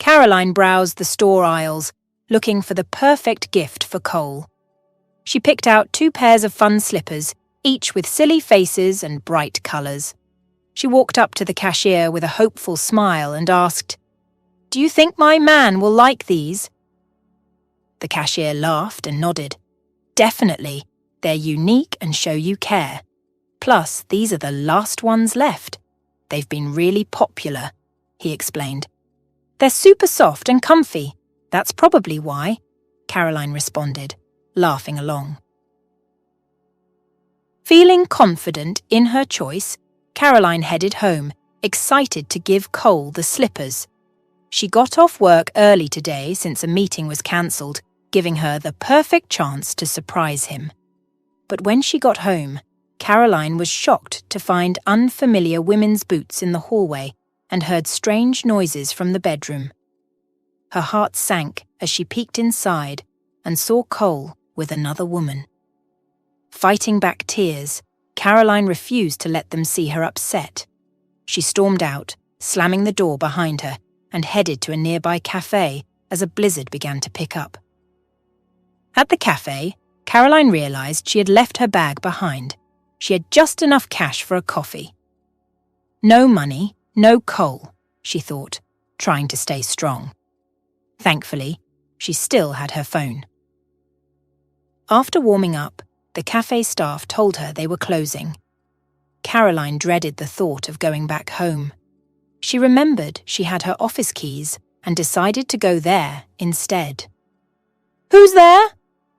Caroline browsed the store aisles, looking for the perfect gift for Cole. She picked out 2 pairs of fun slippers, each with silly faces and bright colours. She walked up to the cashier with a hopeful smile and asked, "Do you think my man will like these?" The cashier laughed and nodded. "Definitely. They're unique and show you care. Plus, these are the last ones left. They've been really popular," he explained. "They're super soft and comfy. That's probably why," Caroline responded, laughing along. Feeling confident in her choice, Caroline headed home, excited to give Cole the slippers. She got off work early today since a meeting was cancelled, giving her the perfect chance to surprise him. But when she got home, Caroline was shocked to find unfamiliar women's boots in the hallway and heard strange noises from the bedroom. Her heart sank as she peeked inside and saw Cole with another woman. Fighting back tears, Caroline refused to let them see her upset. She stormed out, slamming the door behind her, and headed to a nearby cafe as a blizzard began to pick up. At the cafe, Caroline realised she had left her bag behind. She had just enough cash for a coffee. No money, no Cole, she thought, trying to stay strong. Thankfully, she still had her phone. After warming up, the cafe staff told her they were closing. Caroline dreaded the thought of going back home. She remembered she had her office keys and decided to go there instead. "Who's there?"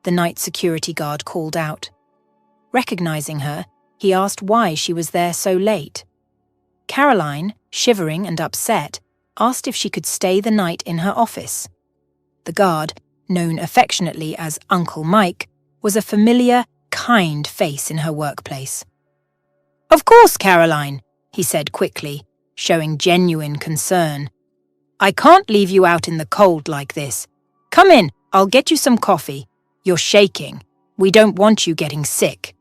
the night security guard called out. Recognizing her, he asked why she was there so late. Caroline, shivering and upset, asked if she could stay the night in her office. The guard, known affectionately as Uncle Mike, was a familiar, kind face in her workplace. "Of course, Caroline," he said quickly, showing genuine concern. "I can't leave you out in the cold like this. Come in, I'll get you some coffee. You're shaking. We don't want you getting sick."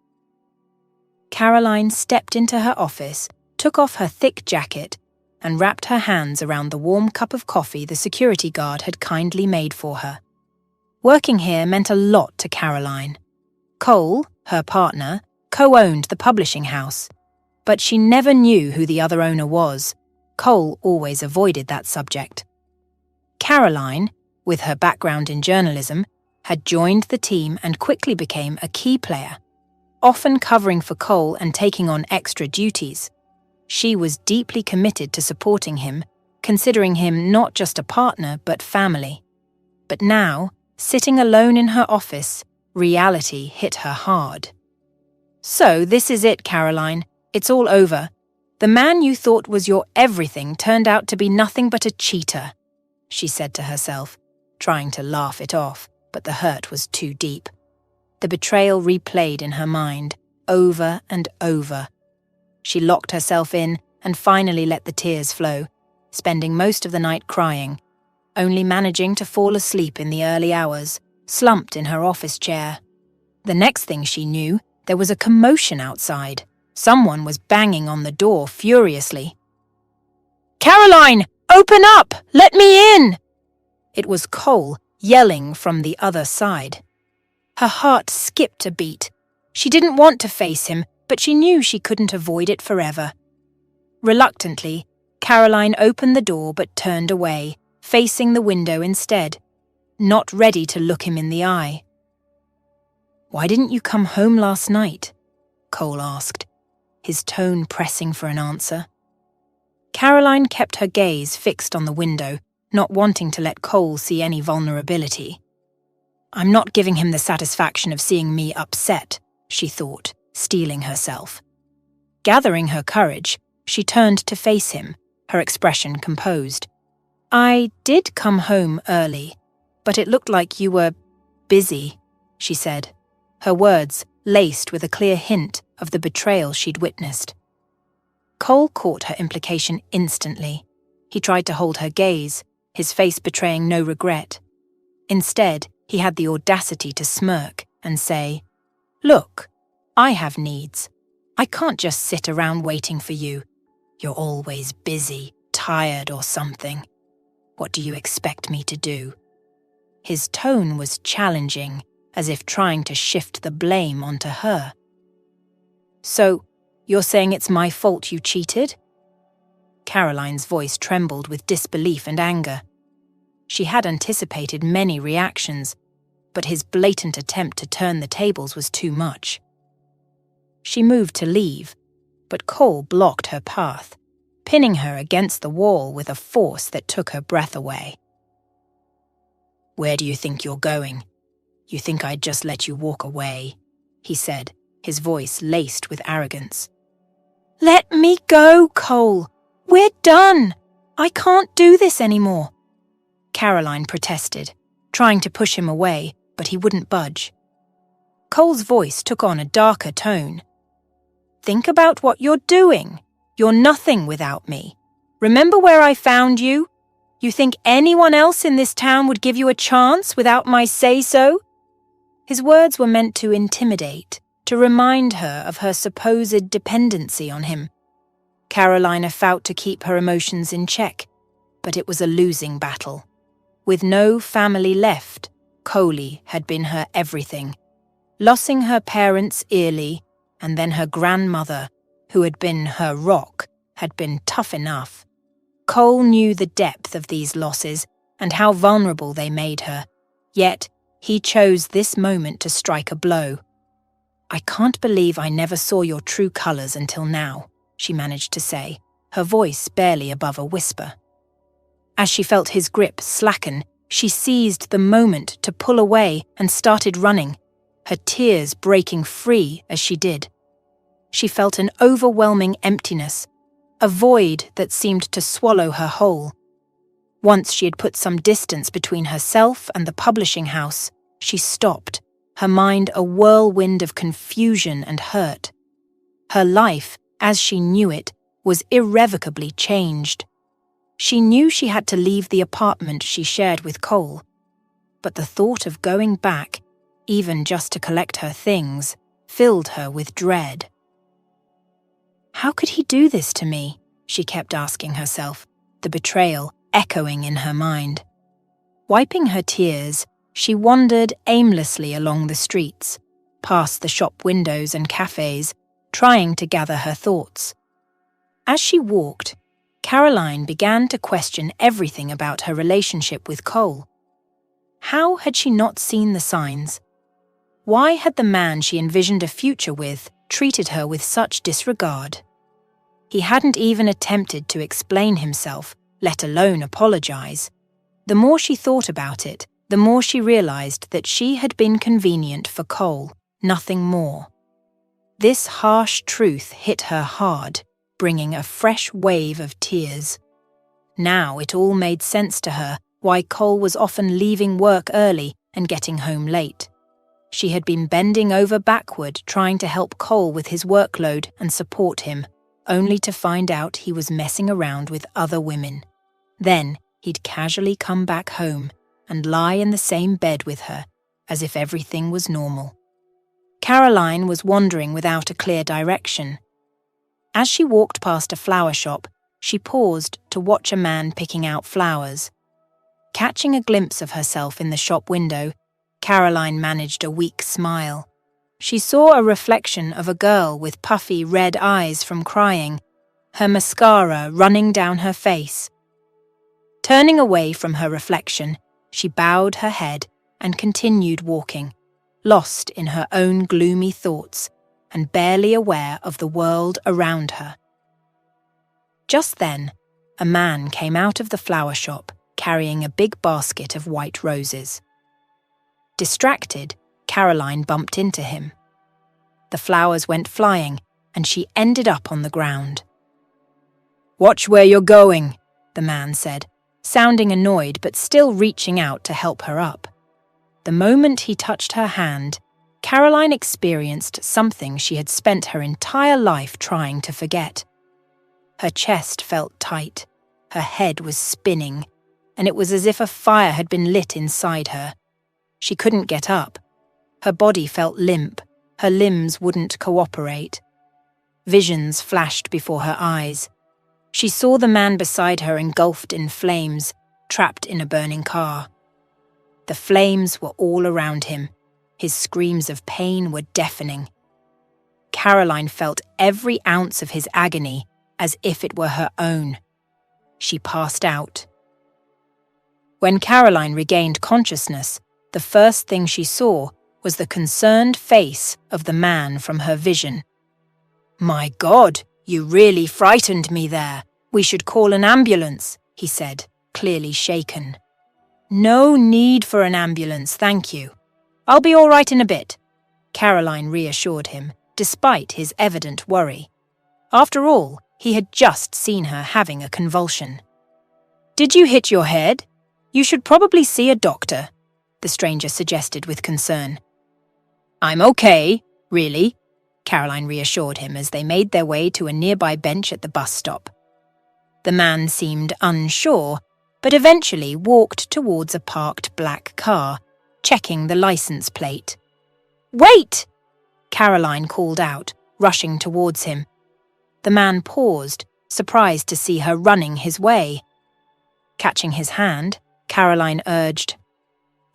Caroline stepped into her office, took off her thick jacket, and wrapped her hands around the warm cup of coffee the security guard had kindly made for her. Working here meant a lot to Caroline. Cole, her partner, co-owned the publishing house, but she never knew who the other owner was. Cole always avoided that subject. Caroline, with her background in journalism, had joined the team and quickly became a key player, often covering for Cole and taking on extra duties. She was deeply committed to supporting him, considering him not just a partner but family. But now, sitting alone in her office, reality hit her hard. "So this is it, Caroline. It's all over. The man you thought was your everything turned out to be nothing but a cheater," she said to herself, trying to laugh it off, but the hurt was too deep. The betrayal replayed in her mind, over and over. She locked herself in and finally let the tears flow, spending most of the night crying, only managing to fall asleep in the early hours, slumped in her office chair. The next thing she knew, there was a commotion outside. Someone was banging on the door furiously. "Caroline, open up! Let me in!" It was Cole, yelling from the other side. Her heart skipped a beat. She didn't want to face him, but she knew she couldn't avoid it forever. Reluctantly, Caroline opened the door but turned away, facing the window instead, not ready to look him in the eye. "Why didn't you come home last night?" Cole asked, his tone pressing for an answer. Caroline kept her gaze fixed on the window, not wanting to let Cole see any vulnerability. "I'm not giving him the satisfaction of seeing me upset," she thought, steeling herself. Gathering her courage, she turned to face him, her expression composed. "I did come home early, but it looked like you were busy," she said, her words laced with a clear hint of the betrayal she'd witnessed. Cole caught her implication instantly. He tried to hold her gaze, his face betraying no regret. Instead, he had the audacity to smirk and say, "Look, I have needs. I can't just sit around waiting for you. You're always busy, tired or something. What do you expect me to do?" His tone was challenging, as if trying to shift the blame onto her. "So, you're saying it's my fault you cheated?" Caroline's voice trembled with disbelief and anger. She had anticipated many reactions, but his blatant attempt to turn the tables was too much. She moved to leave, but Cole blocked her path, pinning her against the wall with a force that took her breath away. "Where do you think you're going? You think I'd just let you walk away?" he said, his voice laced with arrogance. "Let me go, Cole! We're done! I can't do this anymore!" Caroline protested, trying to push him away, but he wouldn't budge. Cole's voice took on a darker tone. "Think about what you're doing. You're nothing without me. Remember where I found you? You think anyone else in this town would give you a chance without my say-so?" His words were meant to intimidate, to remind her of her supposed dependency on him. Carolina fought to keep her emotions in check, but it was a losing battle. With no family left, Coley had been her everything. Losing her parents early, and then her grandmother, who had been her rock, had been tough enough. Cole knew the depth of these losses and how vulnerable they made her, yet he chose this moment to strike a blow. "I can't believe I never saw your true colours until now," she managed to say, her voice barely above a whisper. As she felt his grip slacken, she seized the moment to pull away and started running, her tears breaking free as she did. She felt an overwhelming emptiness, a void that seemed to swallow her whole. Once she had put some distance between herself and the publishing house, she stopped, her mind a whirlwind of confusion and hurt. Her life, as she knew it, was irrevocably changed. She knew she had to leave the apartment she shared with Cole, but the thought of going back, even just to collect her things, filled her with dread. How could he do this to me? She kept asking herself, the betrayal echoing in her mind. Wiping her tears, she wandered aimlessly along the streets, past the shop windows and cafes, trying to gather her thoughts. As she walked, Caroline began to question everything about her relationship with Cole. How had she not seen the signs? Why had the man she envisioned a future with treated her with such disregard? He hadn't even attempted to explain himself, let alone apologize. The more she thought about it, the more she realized that she had been convenient for Cole, nothing more. This harsh truth hit her hard, bringing a fresh wave of tears. Now it all made sense to her why Cole was often leaving work early and getting home late. She had been bending over backward trying to help Cole with his workload and support him, only to find out he was messing around with other women. Then he'd casually come back home and lie in the same bed with her, as if everything was normal. Caroline was wandering without a clear direction. As she walked past a flower shop, she paused to watch a man picking out flowers. Catching a glimpse of herself in the shop window, Caroline managed a weak smile. She saw a reflection of a girl with puffy red eyes from crying, her mascara running down her face. Turning away from her reflection, she bowed her head and continued walking, lost in her own gloomy thoughts and barely aware of the world around her. Just then, a man came out of the flower shop carrying a big basket of white roses. Distracted, Caroline bumped into him. The flowers went flying, and she ended up on the ground. "Watch where you're going," the man said, sounding annoyed but still reaching out to help her up. The moment he touched her hand, Caroline experienced something she had spent her entire life trying to forget. Her chest felt tight, her head was spinning, and it was as if a fire had been lit inside her. She couldn't get up. Her body felt limp, her limbs wouldn't cooperate. Visions flashed before her eyes. She saw the man beside her engulfed in flames, trapped in a burning car. The flames were all around him. His screams of pain were deafening. Caroline felt every ounce of his agony as if it were her own. She passed out. When Caroline regained consciousness, the first thing she saw was the concerned face of the man from her vision. "My God, you really frightened me there. We should call an ambulance," he said, clearly shaken. "No need for an ambulance, thank you. I'll be all right in a bit," Caroline reassured him, despite his evident worry. After all, he had just seen her having a convulsion. "Did you hit your head? You should probably see a doctor," the stranger suggested with concern. "I'm okay, really," Caroline reassured him as they made their way to a nearby bench at the bus stop. The man seemed unsure, but eventually walked towards a parked black car, checking the license plate. "Wait!" Caroline called out, rushing towards him. The man paused, surprised to see her running his way. Catching his hand, Caroline urged,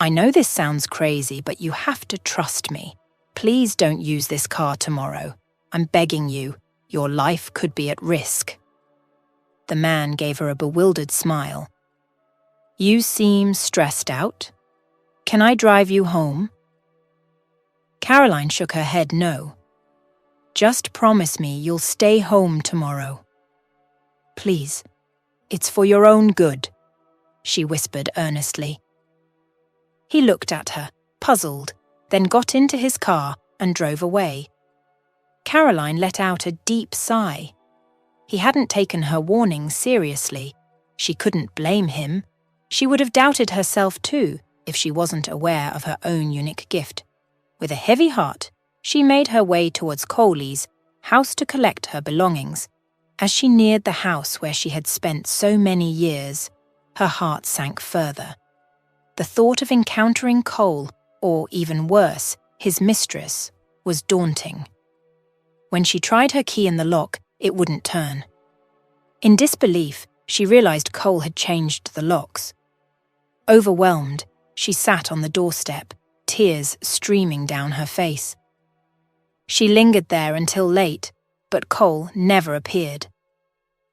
"I know this sounds crazy, but you have to trust me. Please don't use this car tomorrow. I'm begging you. Your life could be at risk." The man gave her a bewildered smile. "You seem stressed out. Can I drive you home?" Caroline shook her head no. "Just promise me you'll stay home tomorrow. Please, it's for your own good," she whispered earnestly. He looked at her, puzzled, then got into his car and drove away. Caroline let out a deep sigh. He hadn't taken her warning seriously. She couldn't blame him. She would have doubted herself too if she wasn't aware of her own unique gift. With a heavy heart, she made her way towards Coley's house to collect her belongings. As she neared the house where she had spent so many years, her heart sank further. The thought of encountering Cole, or even worse, his mistress, was daunting. When she tried her key in the lock, it wouldn't turn. In disbelief, she realized Cole had changed the locks. Overwhelmed, she sat on the doorstep, tears streaming down her face. She lingered there until late, but Cole never appeared.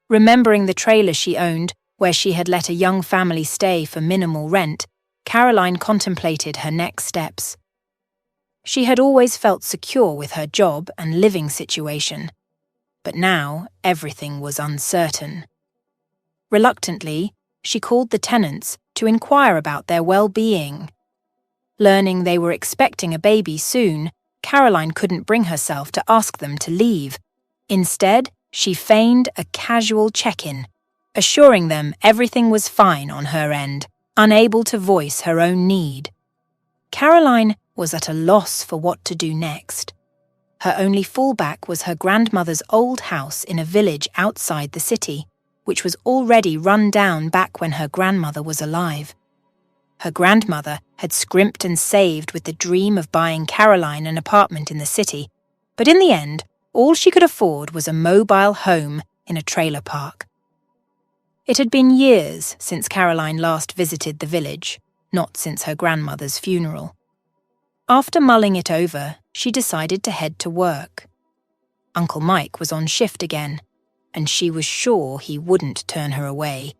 Remembering the trailer she owned, where she had let a young family stay for minimal rent, Caroline contemplated her next steps. She had always felt secure with her job and living situation, but now everything was uncertain. Reluctantly, she called the tenants to inquire about their well-being. Learning they were expecting a baby soon, Caroline couldn't bring herself to ask them to leave. Instead, she feigned a casual check-in, assuring them everything was fine on her end, unable to voice her own need. Caroline was at a loss for what to do next. Her only fallback was her grandmother's old house in a village outside the city, which was already run down back when her grandmother was alive. Her grandmother had scrimped and saved with the dream of buying Caroline an apartment in the city, but in the end, all she could afford was a mobile home in a trailer park. It had been years since Caroline last visited the village, not since her grandmother's funeral. After mulling it over, she decided to head to work. Uncle Mike was on shift again, and she was sure he wouldn't turn her away.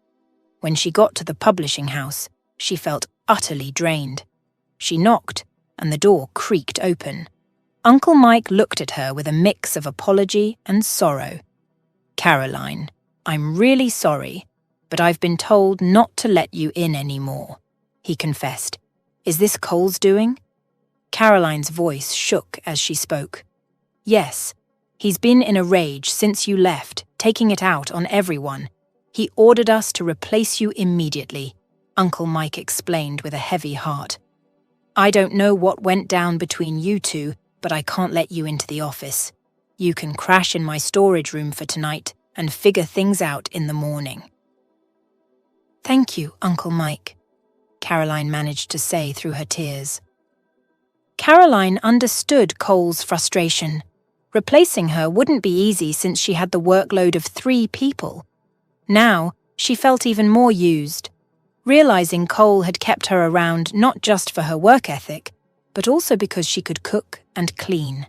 When she got to the publishing house, she felt utterly drained. She knocked, and the door creaked open. Uncle Mike looked at her with a mix of apology and sorrow. "Caroline, I'm really sorry, but I've been told not to let you in anymore," he confessed. "Is this Cole's doing?" Caroline's voice shook as she spoke. "Yes, he's been in a rage since you left, taking it out on everyone. He ordered us to replace you immediately," Uncle Mike explained with a heavy heart. "I don't know what went down between you two, but I can't let you into the office. You can crash in my storage room for tonight and figure things out in the morning." "Thank you, Uncle Mike," Caroline managed to say through her tears. Caroline understood Cole's frustration. Replacing her wouldn't be easy since she had the workload of 3 people. Now, she felt even more used. realizing Cole had kept her around not just for her work ethic, but also because she could cook and clean.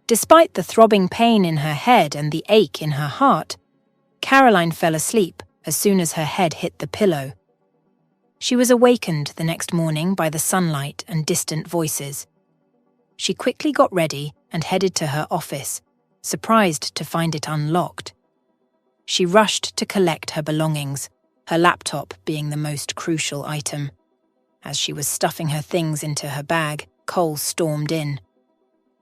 Despite the throbbing pain in her head and the ache in her heart, Caroline fell asleep as soon as her head hit the pillow. She was awakened the next morning by the sunlight and distant voices. She quickly got ready and headed to her office, surprised to find it unlocked. She rushed to collect her belongings, her laptop being the most crucial item. As she was stuffing her things into her bag, Cole stormed in.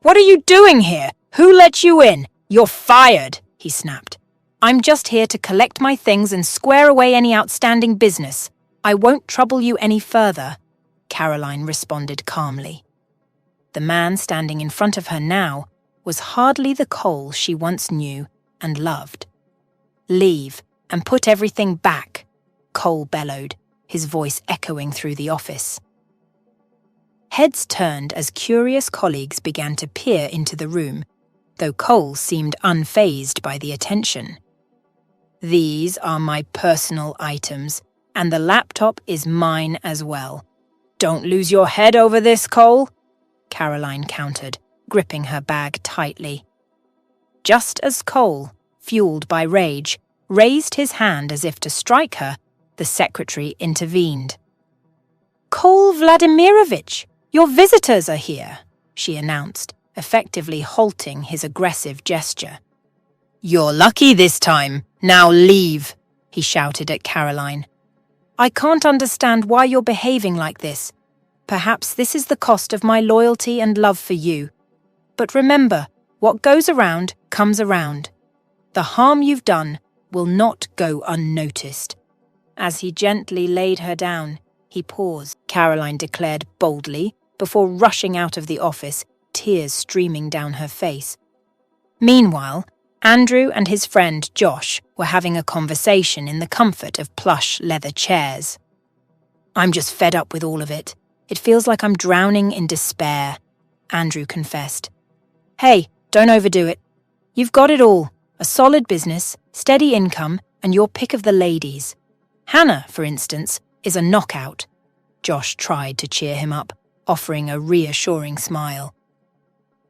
"What are you doing here? Who let you in? You're fired," he snapped. "I'm just here to collect my things and square away any outstanding business. I won't trouble you any further," Caroline responded calmly. The man standing in front of her now was hardly the Cole she once knew and loved. "Leave and put everything back," Cole bellowed, his voice echoing through the office. Heads turned as curious colleagues began to peer into the room, though Cole seemed unfazed by the attention. "These are my personal items, and the laptop is mine as well. Don't lose your head over this, Cole," Caroline countered, gripping her bag tightly. Just as Cole, fueled by rage, raised his hand as if to strike her, the secretary intervened. "Cole Vladimirovich, your visitors are here," she announced, effectively halting his aggressive gesture. "You're lucky this time. Now leave," he shouted at Caroline. "I can't understand why you're behaving like this. Perhaps this is the cost of my loyalty and love for you. But remember, what goes around comes around. The harm you've done will not go unnoticed." As he gently laid her down, he paused, Caroline declared boldly, before rushing out of the office, tears streaming down her face. Meanwhile, Andrew and his friend Josh were having a conversation in the comfort of plush leather chairs. "I'm just fed up with all of it. It feels like I'm drowning in despair," Andrew confessed. "Hey, don't overdo it. You've got it all. A solid business, steady income, and your pick of the ladies. Hannah, for instance, is a knockout." Josh tried to cheer him up, offering a reassuring smile.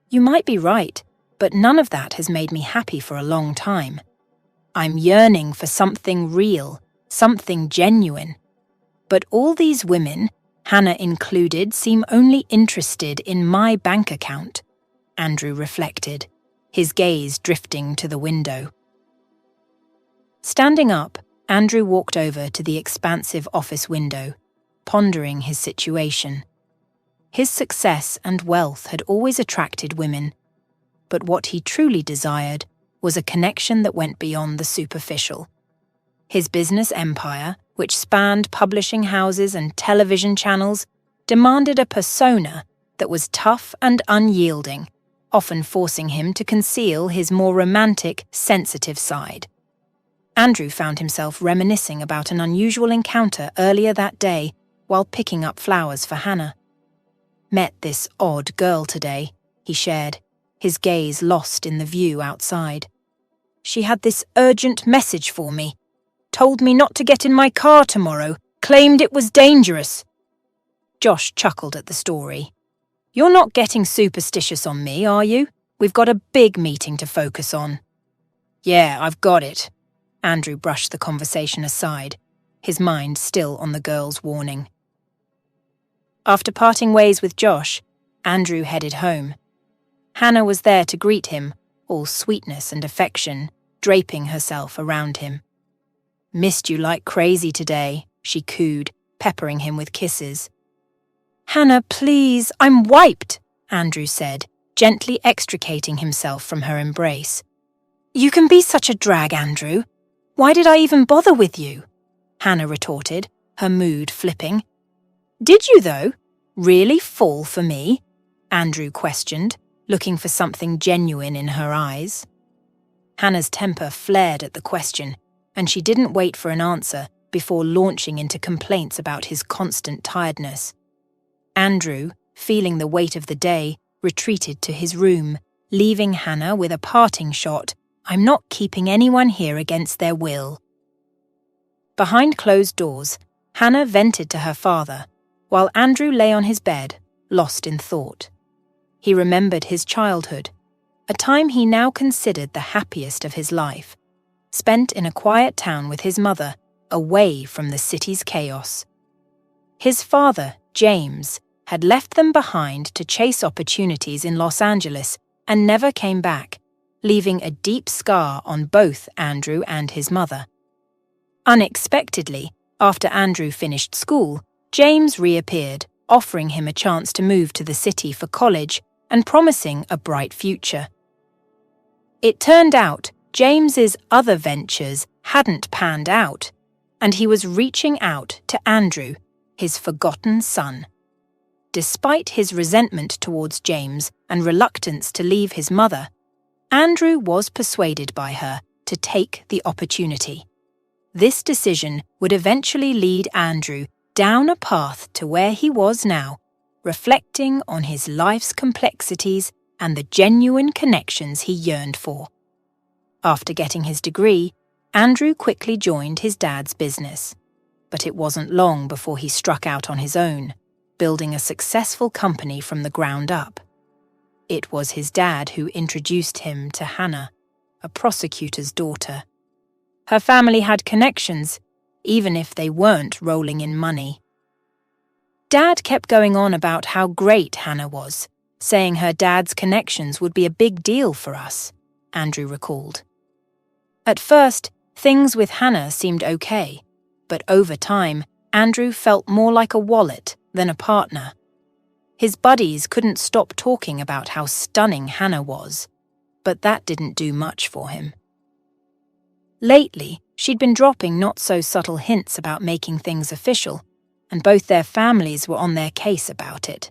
"You might be right, but none of that has made me happy for a long time. I'm yearning for something real, something genuine. But all these women, Hannah included, seem only interested in my bank account," Andrew reflected, his gaze drifting to the window. Standing up, Andrew walked over to the expansive office window, pondering his situation. His success and wealth had always attracted women, but what he truly desired was a connection that went beyond the superficial. His business empire, which spanned publishing houses and television channels, demanded a persona that was tough and unyielding, often forcing him to conceal his more romantic, sensitive side. Andrew found himself reminiscing about an unusual encounter earlier that day while picking up flowers for Hannah. "Met this odd girl today," he shared, his gaze lost in the view outside. "She had this urgent message for me. Told me not to get in my car tomorrow, claimed it was dangerous." Josh chuckled at the story. "You're not getting superstitious on me, are you? We've got a big meeting to focus on." "Yeah, I've got it." Andrew brushed the conversation aside, his mind still on the girl's warning. After parting ways with Josh, Andrew headed home. Hannah was there to greet him, all sweetness and affection, draping herself around him. "Missed you like crazy today," she cooed, peppering him with kisses. "Hannah, please, I'm wiped," Andrew said, gently extricating himself from her embrace. "You can be such a drag, Andrew. Why did I even bother with you?" Hannah retorted, her mood flipping. "Did you, though? Really fall for me?" Andrew questioned, looking for something genuine in her eyes. Hannah's temper flared at the question, and she didn't wait for an answer before launching into complaints about his constant tiredness. Andrew, feeling the weight of the day, retreated to his room, leaving Hannah with a parting shot, "I'm not keeping anyone here against their will." Behind closed doors, Hannah vented to her father, while Andrew lay on his bed, lost in thought. He remembered his childhood, a time he now considered the happiest of his life, spent in a quiet town with his mother, away from the city's chaos. His father, James, had left them behind to chase opportunities in Los Angeles and never came back, leaving a deep scar on both Andrew and his mother. Unexpectedly, after Andrew finished school, James reappeared, offering him a chance to move to the city for college and promising a bright future. It turned out James's other ventures hadn't panned out, and he was reaching out to Andrew, his forgotten son. Despite his resentment towards James and reluctance to leave his mother, Andrew was persuaded by her to take the opportunity. This decision would eventually lead Andrew down a path to where he was now, reflecting on his life's complexities and the genuine connections he yearned for. After getting his degree, Andrew quickly joined his dad's business. But it wasn't long before he struck out on his own, building a successful company from the ground up. It was his dad who introduced him to Hannah, a prosecutor's daughter. Her family had connections, even if they weren't rolling in money. Dad kept going on about how great Hannah was, saying her dad's connections would be a big deal for us, Andrew recalled. At first, things with Hannah seemed okay, but over time, Andrew felt more like a wallet than a partner. His buddies couldn't stop talking about how stunning Hannah was, but that didn't do much for him. Lately, she'd been dropping not-so-subtle hints about making things official, and both their families were on their case about it.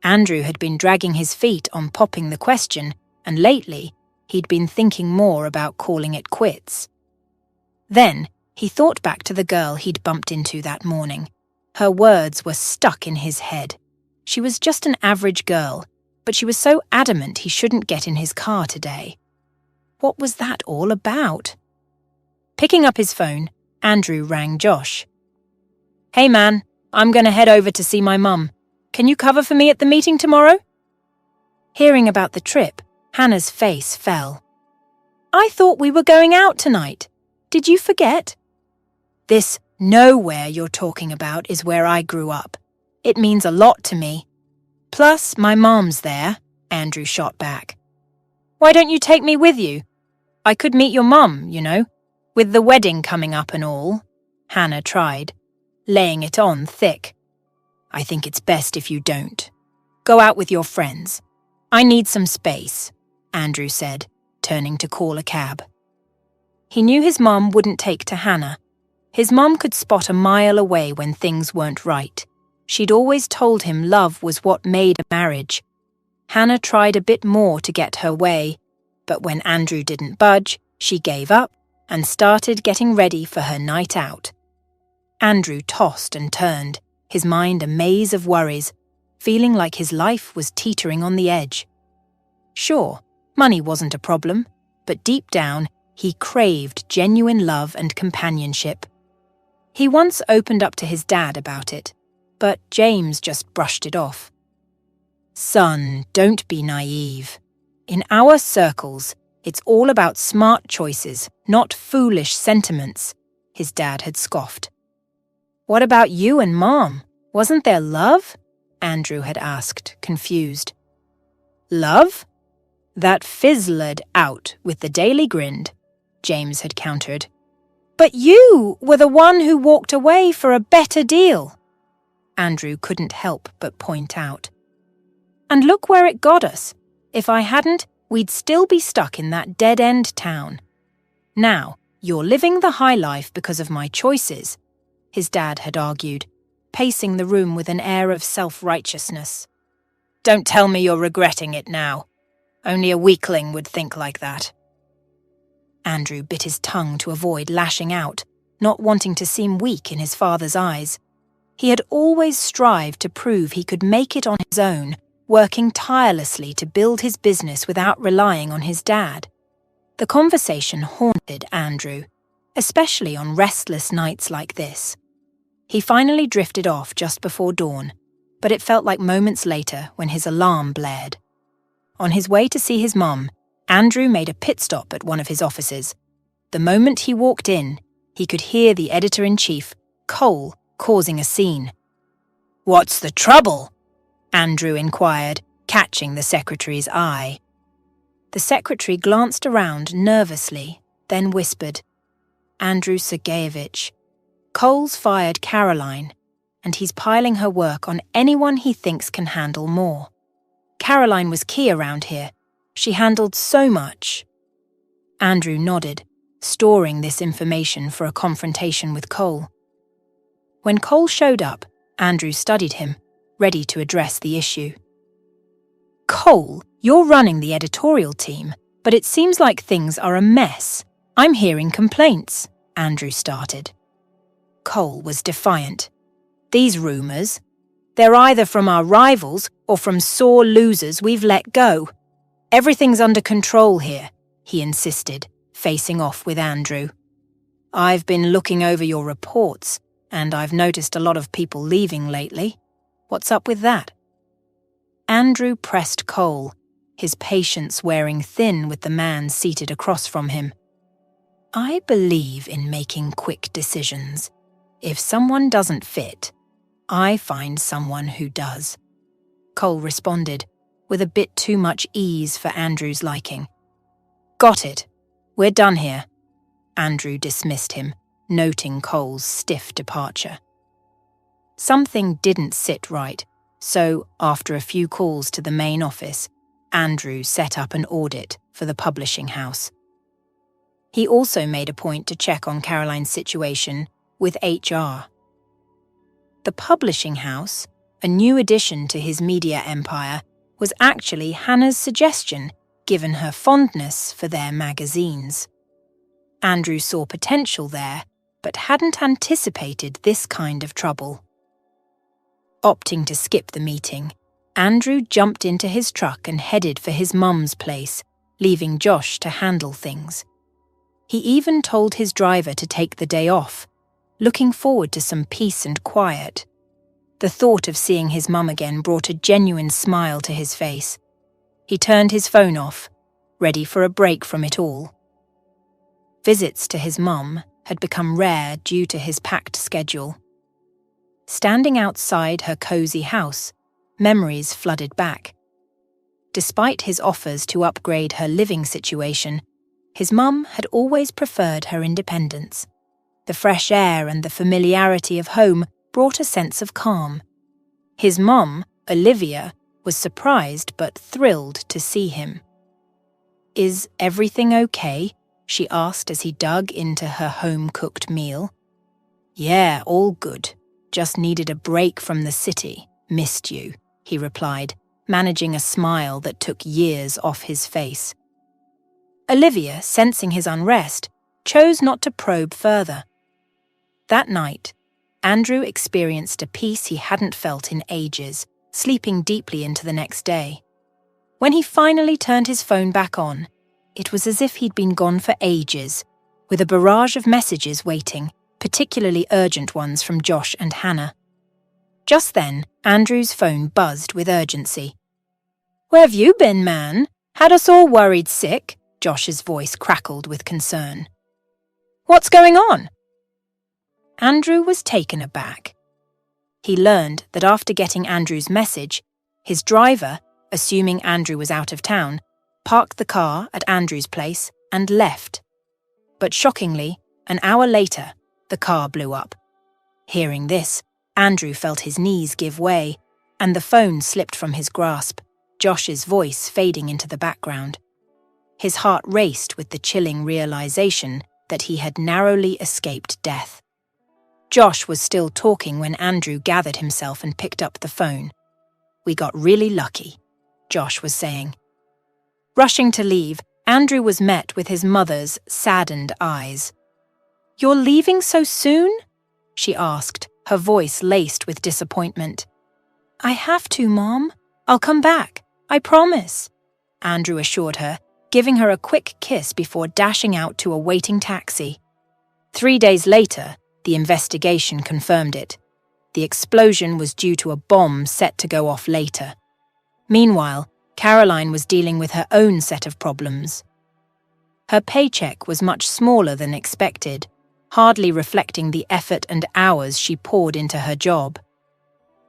Andrew had been dragging his feet on popping the question, and lately, he'd been thinking more about calling it quits. Then, he thought back to the girl he'd bumped into that morning. Her words were stuck in his head. She was just an average girl, but she was so adamant he shouldn't get in his car today. What was that all about? Picking up his phone, Andrew rang Josh. "Hey man, I'm going to head over to see my mum. Can you cover for me at the meeting tomorrow?" Hearing about the trip, Hannah's face fell. "I thought we were going out tonight. Did you forget?" "This nowhere you're talking about is where I grew up. It means a lot to me. Plus, my mom's there," Andrew shot back. "Why don't you take me with you? I could meet your mum, you know, with the wedding coming up and all," Hannah tried, laying it on thick. "I think it's best if you don't. Go out with your friends. I need some space," Andrew said, turning to call a cab. He knew his mum wouldn't take to Hannah. His mum could spot a mile away when things weren't right. She'd always told him love was what made a marriage. Hannah tried a bit more to get her way, but when Andrew didn't budge, she gave up and started getting ready for her night out. Andrew tossed and turned, his mind a maze of worries, feeling like his life was teetering on the edge. Sure, money wasn't a problem, but deep down, he craved genuine love and companionship. He once opened up to his dad about it, but James just brushed it off. "Son, don't be naive. In our circles, it's all about smart choices, not foolish sentiments," his dad had scoffed. "What about you and Mom? Wasn't there love?" Andrew had asked, confused. "Love? That fizzled out with the Daily Grind," James had countered. "But you were the one who walked away for a better deal," Andrew couldn't help but point out. "And look where it got us. If I hadn't, we'd still be stuck in that dead-end town. Now, you're living the high life because of my choices," his dad had argued, pacing the room with an air of self-righteousness. "Don't tell me you're regretting it now. Only a weakling would think like that." Andrew bit his tongue to avoid lashing out, not wanting to seem weak in his father's eyes. He had always strived to prove he could make it on his own, working tirelessly to build his business without relying on his dad. The conversation haunted Andrew. especially on restless nights like this. He finally drifted off just before dawn, but it felt like moments later when his alarm blared. On his way to see his mum, Andrew made a pit stop at one of his offices. The moment he walked in, he could hear the editor-in-chief, Cole, causing a scene. "What's the trouble?" Andrew inquired, catching the secretary's eye. The secretary glanced around nervously, then whispered, "Andrew Sergeyevich, Cole's fired Caroline, and he's piling her work on anyone he thinks can handle more. Caroline was key around here. She handled so much." Andrew nodded, storing this information for a confrontation with Cole. When Cole showed up, Andrew studied him, ready to address the issue. "Cole, you're running the editorial team, but it seems like things are a mess. I'm hearing complaints," Andrew started. Cole was defiant. "These rumours, they're either from our rivals or from sore losers we've let go. Everything's under control here," he insisted, facing off with Andrew. "I've been looking over your reports, and I've noticed a lot of people leaving lately. What's up with that?" Andrew pressed Cole, his patience wearing thin with the man seated across from him. "I believe in making quick decisions. If someone doesn't fit, I find someone who does," Cole responded, with a bit too much ease for Andrew's liking. "Got it. We're done here." Andrew dismissed him, noting Cole's stiff departure. Something didn't sit right, so after a few calls to the main office, Andrew set up an audit for the publishing house. He also made a point to check on Caroline's situation with HR. The publishing house, a new addition to his media empire, was actually Hannah's suggestion, given her fondness for their magazines. Andrew saw potential there, but hadn't anticipated this kind of trouble. Opting to skip the meeting, Andrew jumped into his truck and headed for his mum's place, leaving Josh to handle things. He even told his driver to take the day off, looking forward to some peace and quiet. The thought of seeing his mum again brought a genuine smile to his face. He turned his phone off, ready for a break from it all. Visits to his mum had become rare due to his packed schedule. Standing outside her cozy house, memories flooded back. Despite his offers to upgrade her living situation, his mum had always preferred her independence. The fresh air and the familiarity of home brought a sense of calm. His mum, Olivia, was surprised but thrilled to see him. "Is everything okay?" she asked as he dug into her home-cooked meal. "Yeah, all good. Just needed a break from the city. Missed you," he replied, managing a smile that took years off his face. Olivia, sensing his unrest, chose not to probe further. That night, Andrew experienced a peace he hadn't felt in ages, sleeping deeply into the next day. When he finally turned his phone back on, it was as if he'd been gone for ages, with a barrage of messages waiting, particularly urgent ones from Josh and Hannah. Just then, Andrew's phone buzzed with urgency. "Where've you been, man? Had us all worried sick?" Josh's voice crackled with concern. "What's going on?" Andrew was taken aback. He learned that after getting Andrew's message, his driver, assuming Andrew was out of town, parked the car at Andrew's place and left. But shockingly, an hour later, the car blew up. Hearing this, Andrew felt his knees give way, and the phone slipped from his grasp, Josh's voice fading into the background. His heart raced with the chilling realization that he had narrowly escaped death. Josh was still talking when Andrew gathered himself and picked up the phone. "We got really lucky," Josh was saying. Rushing to leave, Andrew was met with his mother's saddened eyes. "You're leaving so soon?" she asked, her voice laced with disappointment. "I have to, Mom. I'll come back, I promise," Andrew assured her, giving her a quick kiss before dashing out to a waiting taxi. 3 days later, the investigation confirmed it. The explosion was due to a bomb set to go off later. Meanwhile, Caroline was dealing with her own set of problems. Her paycheck was much smaller than expected, hardly reflecting the effort and hours she poured into her job.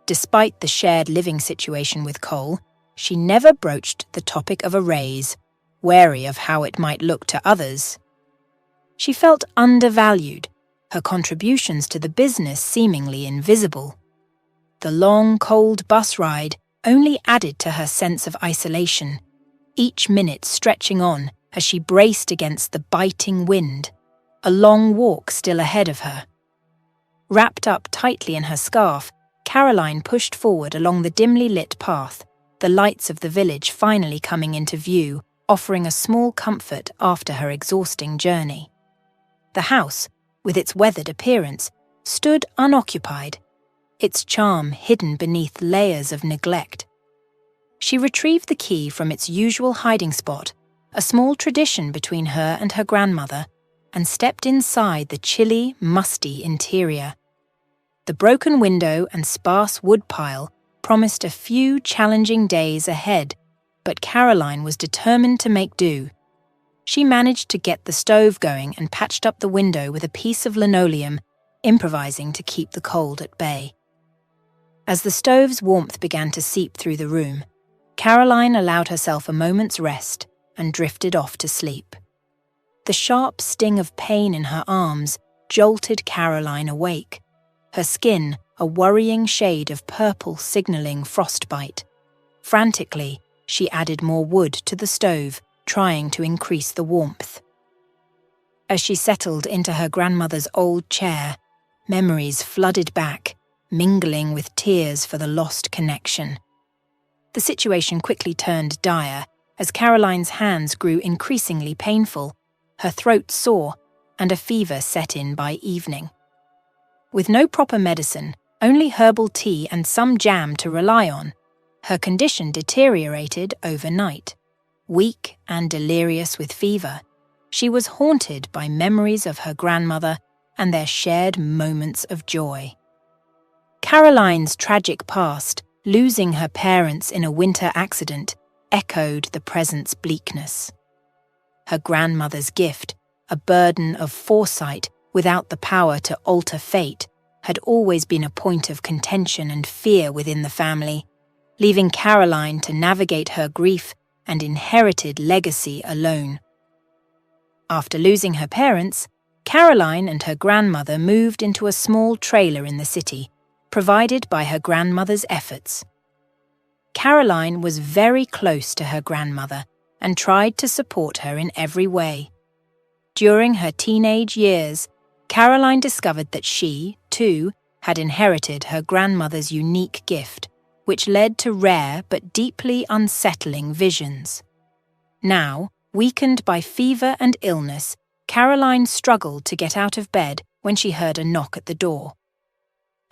Despite the shared living situation with Cole, she never broached the topic of a raise, wary of how it might look to others. She felt undervalued, her contributions to the business seemingly invisible. The long, cold bus ride only added to her sense of isolation, each minute stretching on as she braced against the biting wind, a long walk still ahead of her. Wrapped up tightly in her scarf, Caroline pushed forward along the dimly lit path, the lights of the village finally coming into view, offering a small comfort after her exhausting journey. The house, with its weathered appearance, stood unoccupied, its charm hidden beneath layers of neglect. She retrieved the key from its usual hiding spot, a small tradition between her and her grandmother, and stepped inside the chilly, musty interior. The broken window and sparse wood pile promised a few challenging days ahead, but Caroline was determined to make do. She managed to get the stove going and patched up the window with a piece of linoleum, improvising to keep the cold at bay. As the stove's warmth began to seep through the room, Caroline allowed herself a moment's rest and drifted off to sleep. The sharp sting of pain in her arms jolted Caroline awake, her skin a worrying shade of purple signaling frostbite. Frantically, she added more wood to the stove, trying to increase the warmth. As she settled into her grandmother's old chair, memories flooded back, mingling with tears for the lost connection. The situation quickly turned dire as Caroline's hands grew increasingly painful, her throat sore, and a fever set in by evening. With no proper medicine, only herbal tea and some jam to rely on, her condition deteriorated overnight. Weak and delirious with fever, she was haunted by memories of her grandmother and their shared moments of joy. Caroline's tragic past, losing her parents in a winter accident, echoed the present's bleakness. Her grandmother's gift, a burden of foresight without the power to alter fate, had always been a point of contention and fear within the family, leaving Caroline to navigate her grief and inherited legacy alone. After losing her parents, Caroline and her grandmother moved into a small trailer in the city, provided by her grandmother's efforts. Caroline was very close to her grandmother and tried to support her in every way. During her teenage years, Caroline discovered that she, too, had inherited her grandmother's unique gift, which led to rare but deeply unsettling visions. Now, weakened by fever and illness, Caroline struggled to get out of bed when she heard a knock at the door.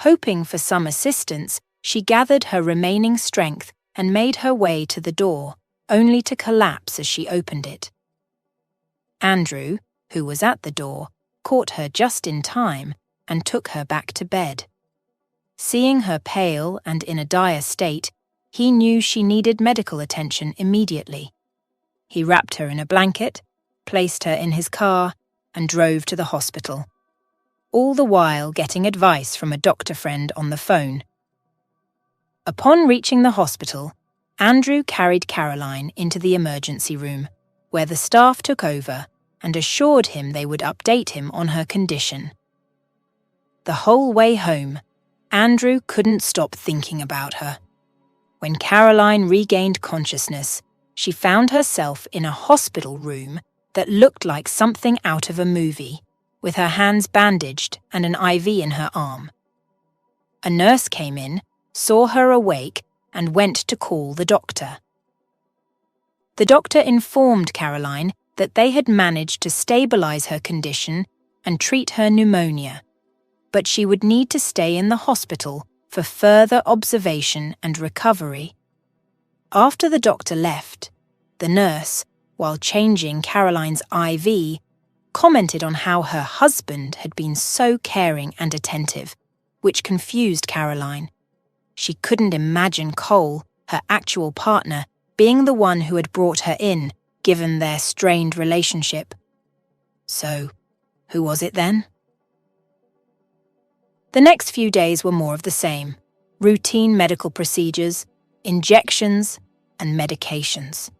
Hoping for some assistance, she gathered her remaining strength and made her way to the door, only to collapse as she opened it. Andrew, who was at the door, caught her just in time and took her back to bed. Seeing her pale and in a dire state, he knew she needed medical attention immediately. He wrapped her in a blanket, placed her in his car, and drove to the hospital, all the while getting advice from a doctor friend on the phone. Upon reaching the hospital, Andrew carried Caroline into the emergency room, where the staff took over and assured him they would update him on her condition. The whole way home, Andrew couldn't stop thinking about her. When Caroline regained consciousness, she found herself in a hospital room that looked like something out of a movie, with her hands bandaged and an IV in her arm. A nurse came in, saw her awake, and went to call the doctor. The doctor informed Caroline that they had managed to stabilize her condition and treat her pneumonia, but she would need to stay in the hospital for further observation and recovery. After the doctor left, the nurse, while changing Caroline's IV, commented on how her husband had been so caring and attentive, which confused Caroline. She couldn't imagine Cole, her actual partner, being the one who had brought her in, given their strained relationship. So, who was it then? The next few days were more of the same: routine medical procedures, injections, and medications.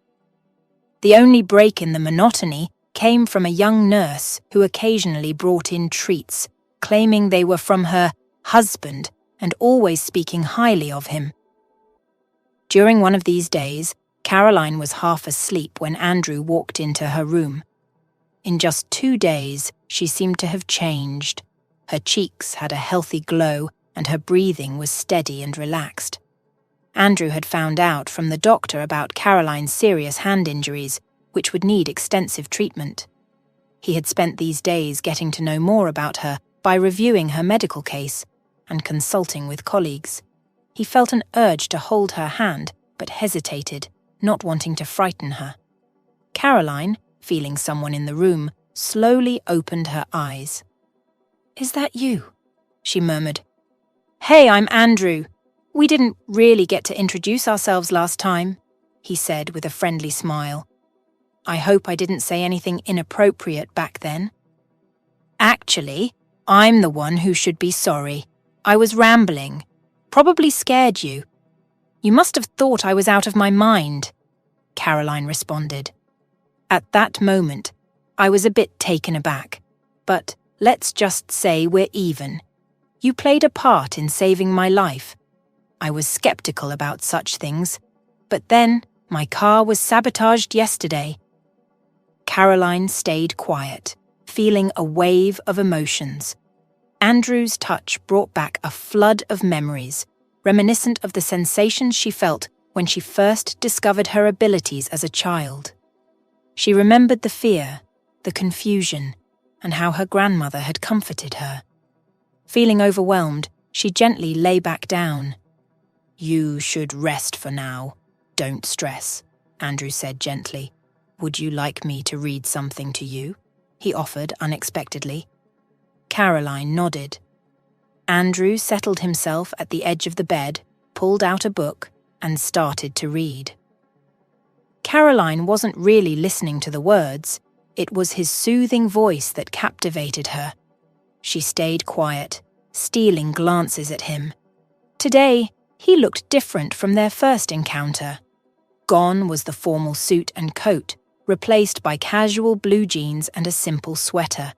The only break in the monotony came from a young nurse who occasionally brought in treats, claiming they were from her husband and always speaking highly of him. During one of these days, Caroline was half asleep when Andrew walked into her room. In just 2 days, she seemed to have changed. Her cheeks had a healthy glow and her breathing was steady and relaxed. Andrew had found out from the doctor about Caroline's serious hand injuries, which would need extensive treatment. He had spent these days getting to know more about her by reviewing her medical case and consulting with colleagues. He felt an urge to hold her hand, but hesitated, not wanting to frighten her. Caroline, feeling someone in the room, slowly opened her eyes. "Is that you?" she murmured. "Hey, I'm Andrew. We didn't really get to introduce ourselves last time," he said with a friendly smile. "I hope I didn't say anything inappropriate back then." "Actually, I'm the one who should be sorry. I was rambling. Probably scared you. You must have thought I was out of my mind," Caroline responded. At that moment, I was a bit taken aback, but let's just say we're even. You played a part in saving my life. I was skeptical about such things, but then my car was sabotaged yesterday. Caroline stayed quiet, feeling a wave of emotions. Andrew's touch brought back a flood of memories, reminiscent of the sensations she felt when she first discovered her abilities as a child. She remembered the fear, the confusion, and how her grandmother had comforted her. Feeling overwhelmed, she gently lay back down. "You should rest for now. Don't stress," Andrew said gently. "Would you like me to read something to you?" he offered unexpectedly. Caroline nodded. Andrew settled himself at the edge of the bed, pulled out a book, and started to read. Caroline wasn't really listening to the words. It was his soothing voice that captivated her. She stayed quiet, stealing glances at him. Today, he looked different from their first encounter. Gone was the formal suit and coat, replaced by casual blue jeans and a simple sweater.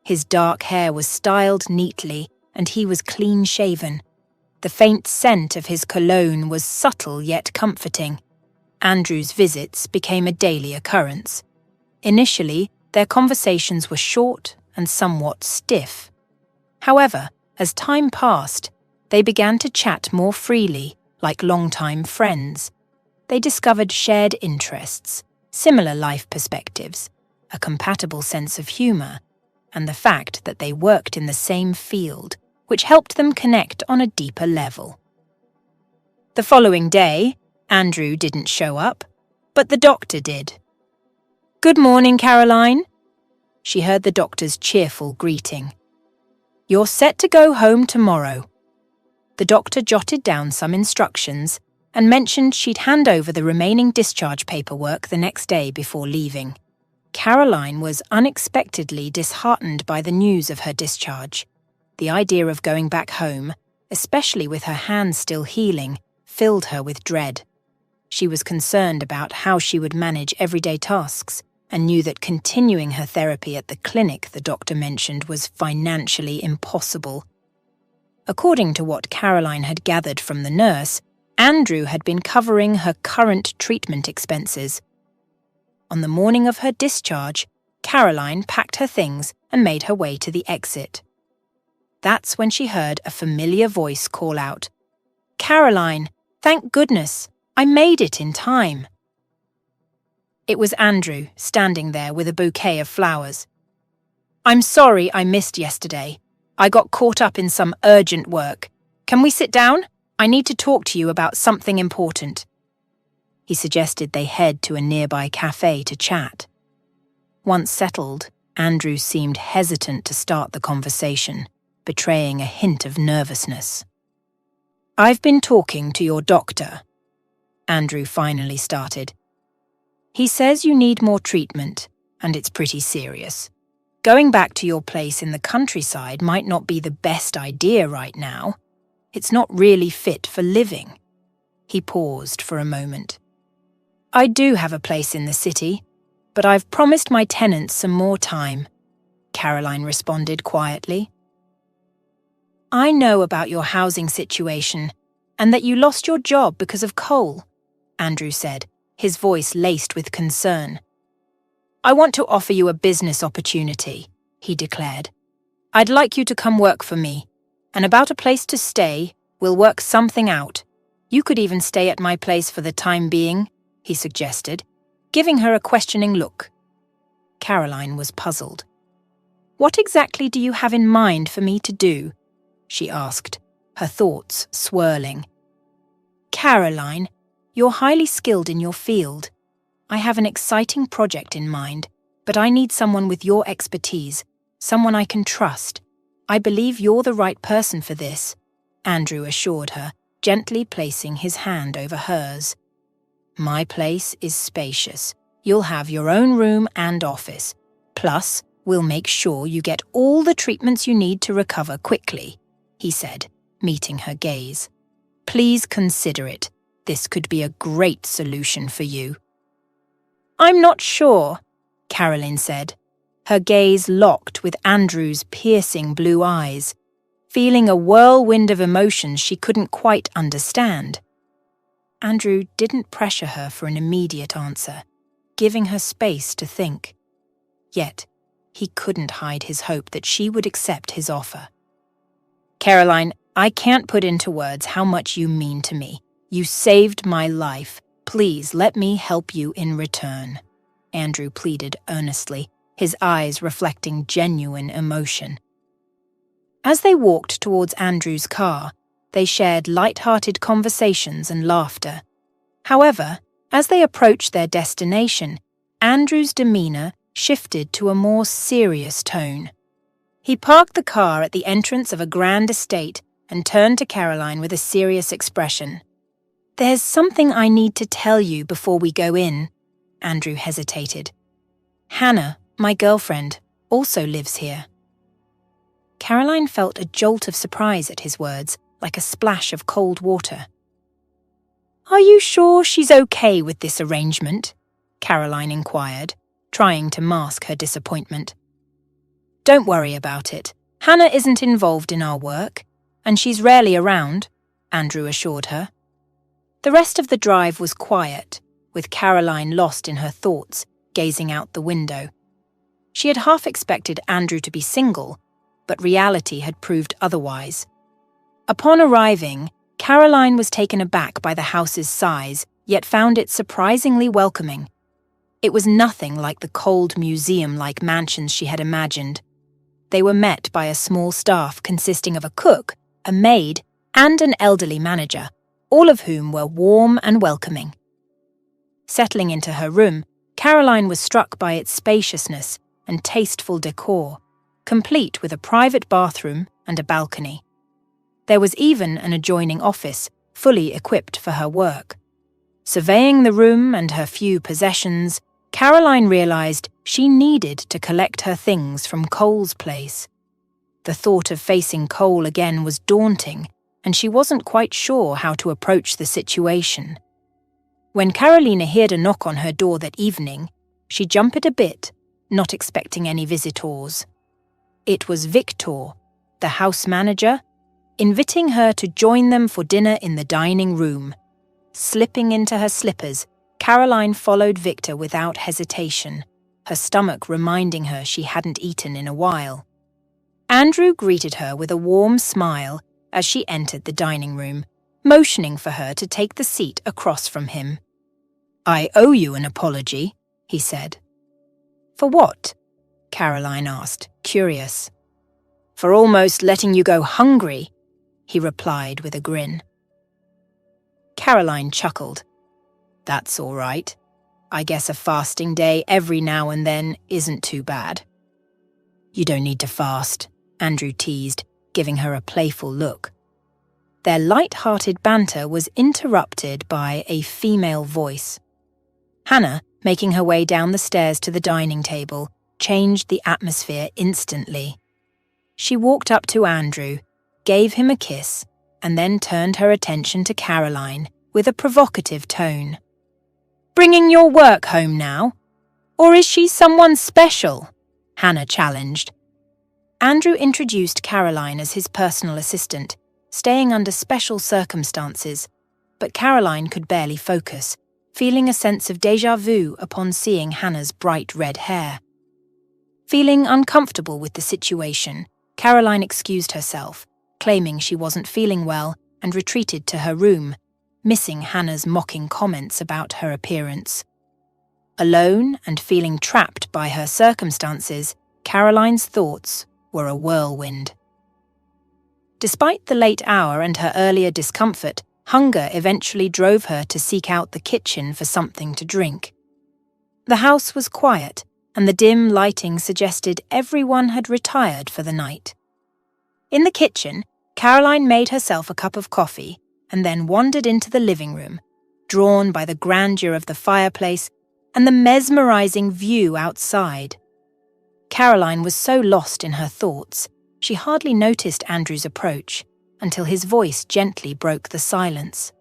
His dark hair was styled neatly, and he was clean-shaven. The faint scent of his cologne was subtle yet comforting. Andrew's visits became a daily occurrence. Initially, their conversations were short and somewhat stiff. However, as time passed, they began to chat more freely, like longtime friends. They discovered shared interests, similar life perspectives, a compatible sense of humor, and the fact that they worked in the same field, which helped them connect on a deeper level. The following day, Andrew didn't show up, but the doctor did. "Good morning, Caroline." She heard the doctor's cheerful greeting. "You're set to go home tomorrow." The doctor jotted down some instructions and mentioned she'd hand over the remaining discharge paperwork the next day before leaving. Caroline was unexpectedly disheartened by the news of her discharge. The idea of going back home, especially with her hand still healing, filled her with dread. She was concerned about how she would manage everyday tasks and knew that continuing her therapy at the clinic the doctor mentioned was financially impossible. According to what Caroline had gathered from the nurse, Andrew had been covering her current treatment expenses. On the morning of her discharge, Caroline packed her things and made her way to the exit. That's when she heard a familiar voice call out, "Caroline, thank goodness, I made it in time." It was Andrew, standing there with a bouquet of flowers. "I'm sorry I missed yesterday. I got caught up in some urgent work. Can we sit down? I need to talk to you about something important." He suggested they head to a nearby cafe to chat. Once settled, Andrew seemed hesitant to start the conversation, betraying a hint of nervousness. "I've been talking to your doctor," Andrew finally started. "He says you need more treatment, and it's pretty serious. Going back to your place in the countryside might not be the best idea right now. It's not really fit for living." He paused for a moment. "I do have a place in the city, but I've promised my tenants some more time," Caroline responded quietly. "I know about your housing situation and that you lost your job because of coal," Andrew said, his voice laced with concern. "I want to offer you a business opportunity," he declared. "I'd like you to come work for me, and about a place to stay, we'll work something out. You could even stay at my place for the time being," he suggested, giving her a questioning look. Caroline was puzzled. "What exactly do you have in mind for me to do?" she asked, her thoughts swirling. "Caroline, you're highly skilled in your field. I have an exciting project in mind, but I need someone with your expertise, someone I can trust. I believe you're the right person for this," Andrew assured her, gently placing his hand over hers. "My place is spacious. You'll have your own room and office. Plus, we'll make sure you get all the treatments you need to recover quickly," he said, meeting her gaze. "Please consider it. This could be a great solution for you." "I'm not sure," Caroline said, her gaze locked with Andrew's piercing blue eyes, feeling a whirlwind of emotions she couldn't quite understand. Andrew didn't pressure her for an immediate answer, giving her space to think. Yet, he couldn't hide his hope that she would accept his offer. "Caroline, I can't put into words how much you mean to me. You saved my life. Please let me help you in return," Andrew pleaded earnestly, his eyes reflecting genuine emotion. As they walked towards Andrew's car, they shared light-hearted conversations and laughter. However, as they approached their destination, Andrew's demeanor shifted to a more serious tone. He parked the car at the entrance of a grand estate and turned to Caroline with a serious expression. "There's something I need to tell you before we go in," Andrew hesitated. "Hannah, my girlfriend, also lives here." Caroline felt a jolt of surprise at his words, like a splash of cold water. "Are you sure she's okay with this arrangement?" Caroline inquired, trying to mask her disappointment. "Don't worry about it. Hannah isn't involved in our work, and she's rarely around," Andrew assured her. The rest of the drive was quiet, with Caroline lost in her thoughts, gazing out the window. She had half expected Andrew to be single, but reality had proved otherwise. Upon arriving, Caroline was taken aback by the house's size, yet found it surprisingly welcoming. It was nothing like the cold museum-like mansions she had imagined. They were met by a small staff consisting of a cook, a maid, and an elderly manager, all of whom were warm and welcoming. Settling into her room, Caroline was struck by its spaciousness and tasteful decor, complete with a private bathroom and a balcony. There was even an adjoining office, fully equipped for her work. Surveying the room and her few possessions, Caroline realized she needed to collect her things from Cole's place. The thought of facing Cole again was daunting, and she wasn't quite sure how to approach the situation. When Carolina heard a knock on her door that evening, she jumped a bit, not expecting any visitors. It was Victor, the house manager, inviting her to join them for dinner in the dining room. Slipping into her slippers, Caroline followed Victor without hesitation, her stomach reminding her she hadn't eaten in a while. Andrew greeted her with a warm smile as she entered the dining room, motioning for her to take the seat across from him. "I owe you an apology," he said. "For what?" Caroline asked, curious. "For almost letting you go hungry," he replied with a grin. Caroline chuckled. "That's all right. I guess a fasting day every now and then isn't too bad." You don't need to fast, Andrew teased, giving her a playful look. Their light-hearted banter was interrupted by a female voice. Hannah, making her way down the stairs to the dining table, changed the atmosphere instantly. She walked up to Andrew, gave him a kiss, and then turned her attention to Caroline with a provocative tone. Bringing your work home now? Or is she someone special? Hannah challenged. Andrew introduced Caroline as his personal assistant, staying under special circumstances, but Caroline could barely focus, feeling a sense of déjà vu upon seeing Hannah's bright red hair. Feeling uncomfortable with the situation, Caroline excused herself, claiming she wasn't feeling well, and retreated to her room, missing Hannah's mocking comments about her appearance. Alone and feeling trapped by her circumstances, Caroline's thoughts were a whirlwind. Despite the late hour and her earlier discomfort, hunger eventually drove her to seek out the kitchen for something to drink. The house was quiet, and the dim lighting suggested everyone had retired for the night. In the kitchen, Caroline made herself a cup of coffee and then wandered into the living room, drawn by the grandeur of the fireplace and the mesmerizing view outside. Caroline was so lost in her thoughts, she hardly noticed Andrew's approach until his voice gently broke the silence.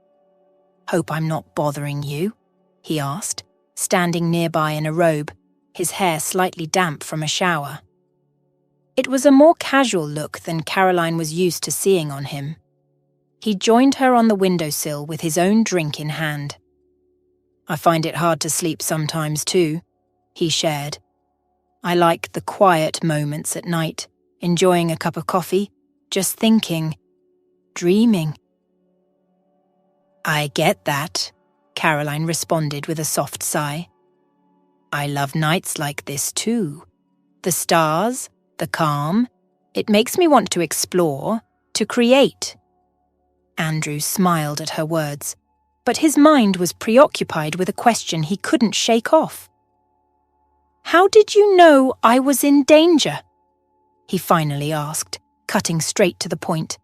"Hope I'm not bothering you?" he asked, standing nearby in a robe, his hair slightly damp from a shower. It was a more casual look than Caroline was used to seeing on him. He joined her on the windowsill with his own drink in hand. "I find it hard to sleep sometimes too," he shared. "I like the quiet moments at night, enjoying a cup of coffee, just thinking, dreaming." "I get that," Caroline responded with a soft sigh. "I love nights like this too. The stars, the calm. It makes me want to explore, to create." Andrew smiled at her words, but his mind was preoccupied with a question he couldn't shake off. "How did you know I was in danger?" he finally asked, cutting straight to the point.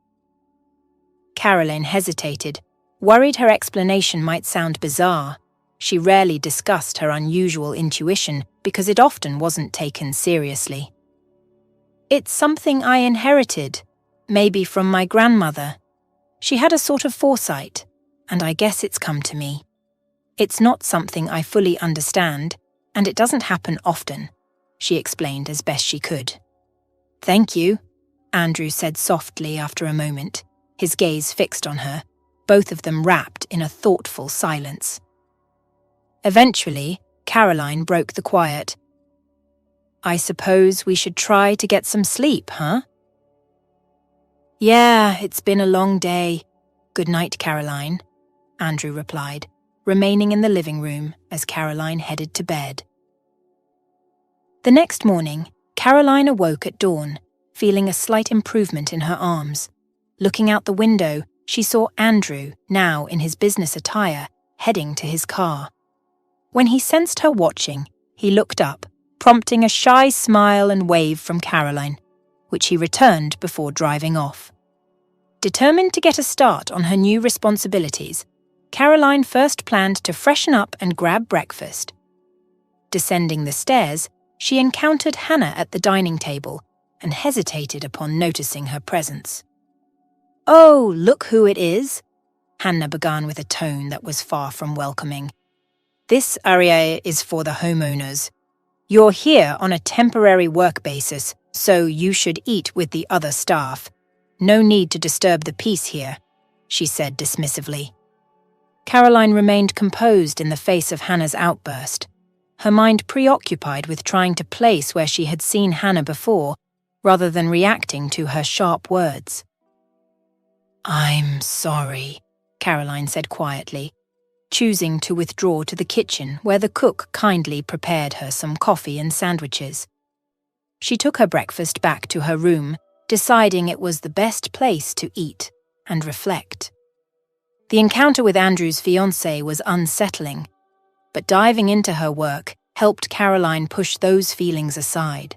Caroline hesitated, worried her explanation might sound bizarre. She rarely discussed her unusual intuition because it often wasn't taken seriously. "It's something I inherited, maybe from my grandmother. She had a sort of foresight, and I guess it's come to me. It's not something I fully understand, and it doesn't happen often," she explained as best she could. "Thank you," Andrew said softly after a moment, his gaze fixed on her, both of them wrapped in a thoughtful silence. Eventually, Caroline broke the quiet. "I suppose we should try to get some sleep, huh?" "Yeah, it's been a long day. Good night, Caroline," Andrew replied, remaining in the living room as Caroline headed to bed. The next morning, Caroline awoke at dawn, feeling a slight improvement in her arms. Looking out the window, she saw Andrew, now in his business attire, heading to his car. When he sensed her watching, he looked up, prompting a shy smile and wave from Caroline, which he returned before driving off. Determined to get a start on her new responsibilities, Caroline first planned to freshen up and grab breakfast. Descending the stairs, she encountered Hannah at the dining table and hesitated upon noticing her presence. "Oh, look who it is," Hannah began with a tone that was far from welcoming. "This area is for the homeowners. You're here on a temporary work basis, so you should eat with the other staff. No need to disturb the peace here," she said dismissively. Caroline remained composed in the face of Hannah's outburst, her mind preoccupied with trying to place where she had seen Hannah before, rather than reacting to her sharp words. "I'm sorry," Caroline said quietly, choosing to withdraw to the kitchen where the cook kindly prepared her some coffee and sandwiches. She took her breakfast back to her room, deciding it was the best place to eat and reflect. The encounter with Andrew's fiancée was unsettling, but diving into her work helped Caroline push those feelings aside.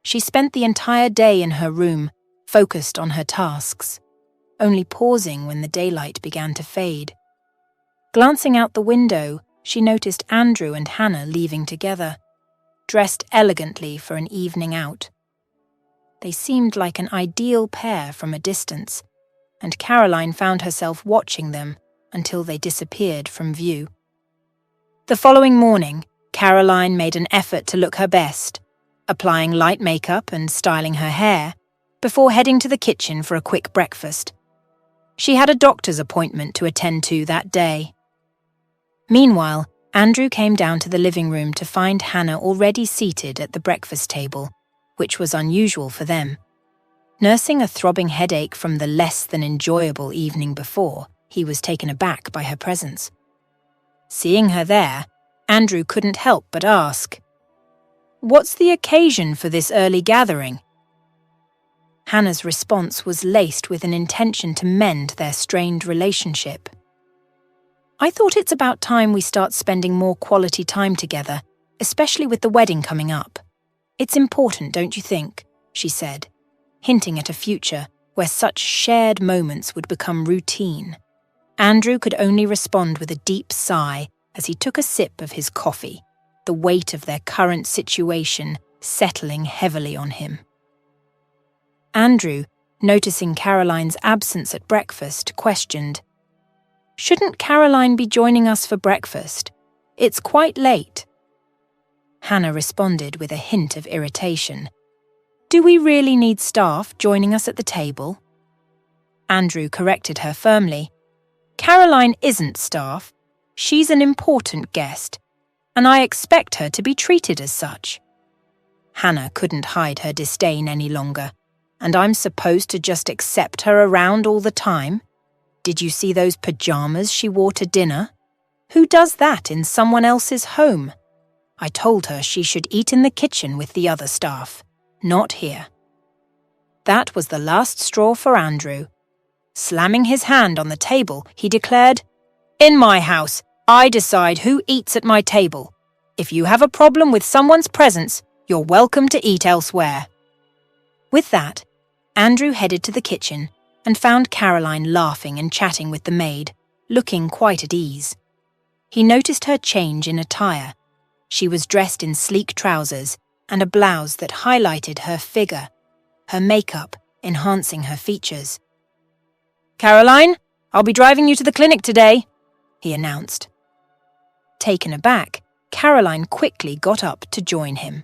She spent the entire day in her room, focused on her tasks, only pausing when the daylight began to fade. Glancing out the window, she noticed Andrew and Hannah leaving together, dressed elegantly for an evening out. They seemed like an ideal pair from a distance, and Caroline found herself watching them until they disappeared from view. The following morning, Caroline made an effort to look her best, applying light makeup and styling her hair, before heading to the kitchen for a quick breakfast. She had a doctor's appointment to attend to that day. Meanwhile, Andrew came down to the living room to find Hannah already seated at the breakfast table, which was unusual for them. Nursing a throbbing headache from the less than enjoyable evening before, he was taken aback by her presence. Seeing her there, Andrew couldn't help but ask, "What's the occasion for this early gathering?" Hannah's response was laced with an intention to mend their strained relationship. "I thought it's about time we start spending more quality time together, especially with the wedding coming up. It's important, don't you think?" she said, hinting at a future where such shared moments would become routine. Andrew could only respond with a deep sigh as he took a sip of his coffee, the weight of their current situation settling heavily on him. Andrew, noticing Caroline's absence at breakfast, questioned, "Shouldn't Caroline be joining us for breakfast? It's quite late." Hannah responded with a hint of irritation. "Do we really need staff joining us at the table?" Andrew corrected her firmly. "Caroline isn't staff. She's an important guest, and I expect her to be treated as such." Hannah couldn't hide her disdain any longer. "And I'm supposed to just accept her around all the time? Did you see those pajamas she wore to dinner? Who does that in someone else's home? I told her she should eat in the kitchen with the other staff, not here." That was the last straw for Andrew. Slamming his hand on the table, he declared, "In my house, I decide who eats at my table. If you have a problem with someone's presence, you're welcome to eat elsewhere." With that, Andrew headed to the kitchen and found Caroline laughing and chatting with the maid, looking quite at ease. He noticed her change in attire. She was dressed in sleek trousers and a blouse that highlighted her figure, her makeup enhancing her features. "Caroline, I'll be driving you to the clinic today," he announced. Taken aback, Caroline quickly got up to join him.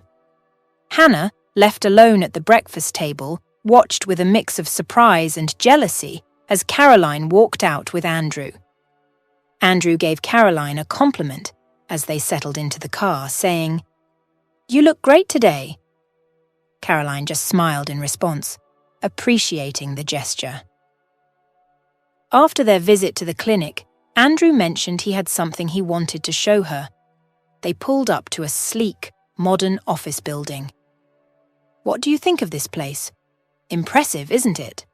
Hannah, left alone at the breakfast table, watched with a mix of surprise and jealousy as Caroline walked out with Andrew. Andrew gave Caroline a compliment as they settled into the car, saying, "You look great today." Caroline just smiled in response, appreciating the gesture. After their visit to the clinic, Andrew mentioned he had something he wanted to show her. They pulled up to a sleek, modern office building. "What do you think of this place? Impressive, isn't it?"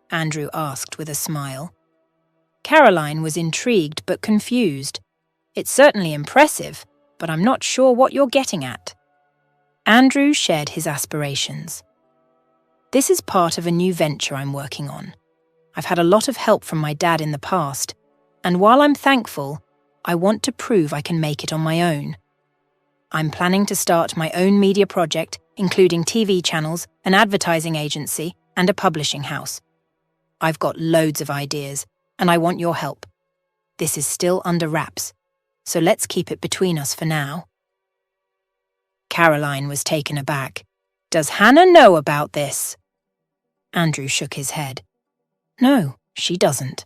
Andrew asked with a smile. Caroline was intrigued but confused. "It's certainly impressive, but I'm not sure what you're getting at." Andrew shared his aspirations. "This is part of a new venture I'm working on. I've had a lot of help from my dad in the past, and while I'm thankful, I want to prove I can make it on my own. I'm planning to start my own media project, including TV channels, an advertising agency, and a publishing house. I've got loads of ideas, and I want your help. This is still under wraps, so let's keep it between us for now." Caroline was taken aback. "Does Hannah know about this?" Andrew shook his head. "No, she doesn't."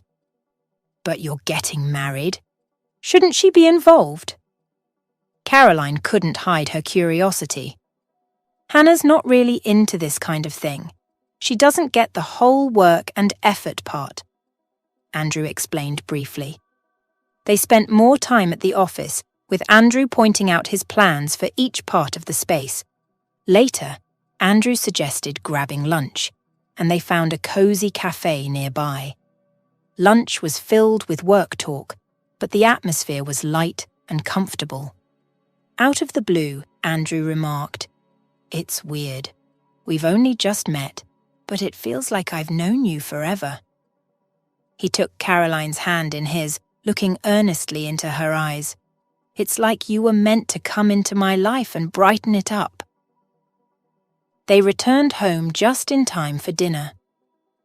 "But you're getting married. Shouldn't she be involved?" Caroline couldn't hide her curiosity. "Hannah's not really into this kind of thing. She doesn't get the whole work and effort part," Andrew explained briefly. They spent more time at the office, with Andrew pointing out his plans for each part of the space. Later, Andrew suggested grabbing lunch, and they found a cozy cafe nearby. Lunch was filled with work talk, but the atmosphere was light and comfortable. Out of the blue, Andrew remarked, "It's weird. We've only just met, but it feels like I've known you forever." He took Caroline's hand in his, looking earnestly into her eyes. "It's like you were meant to come into my life and brighten it up." They returned home just in time for dinner,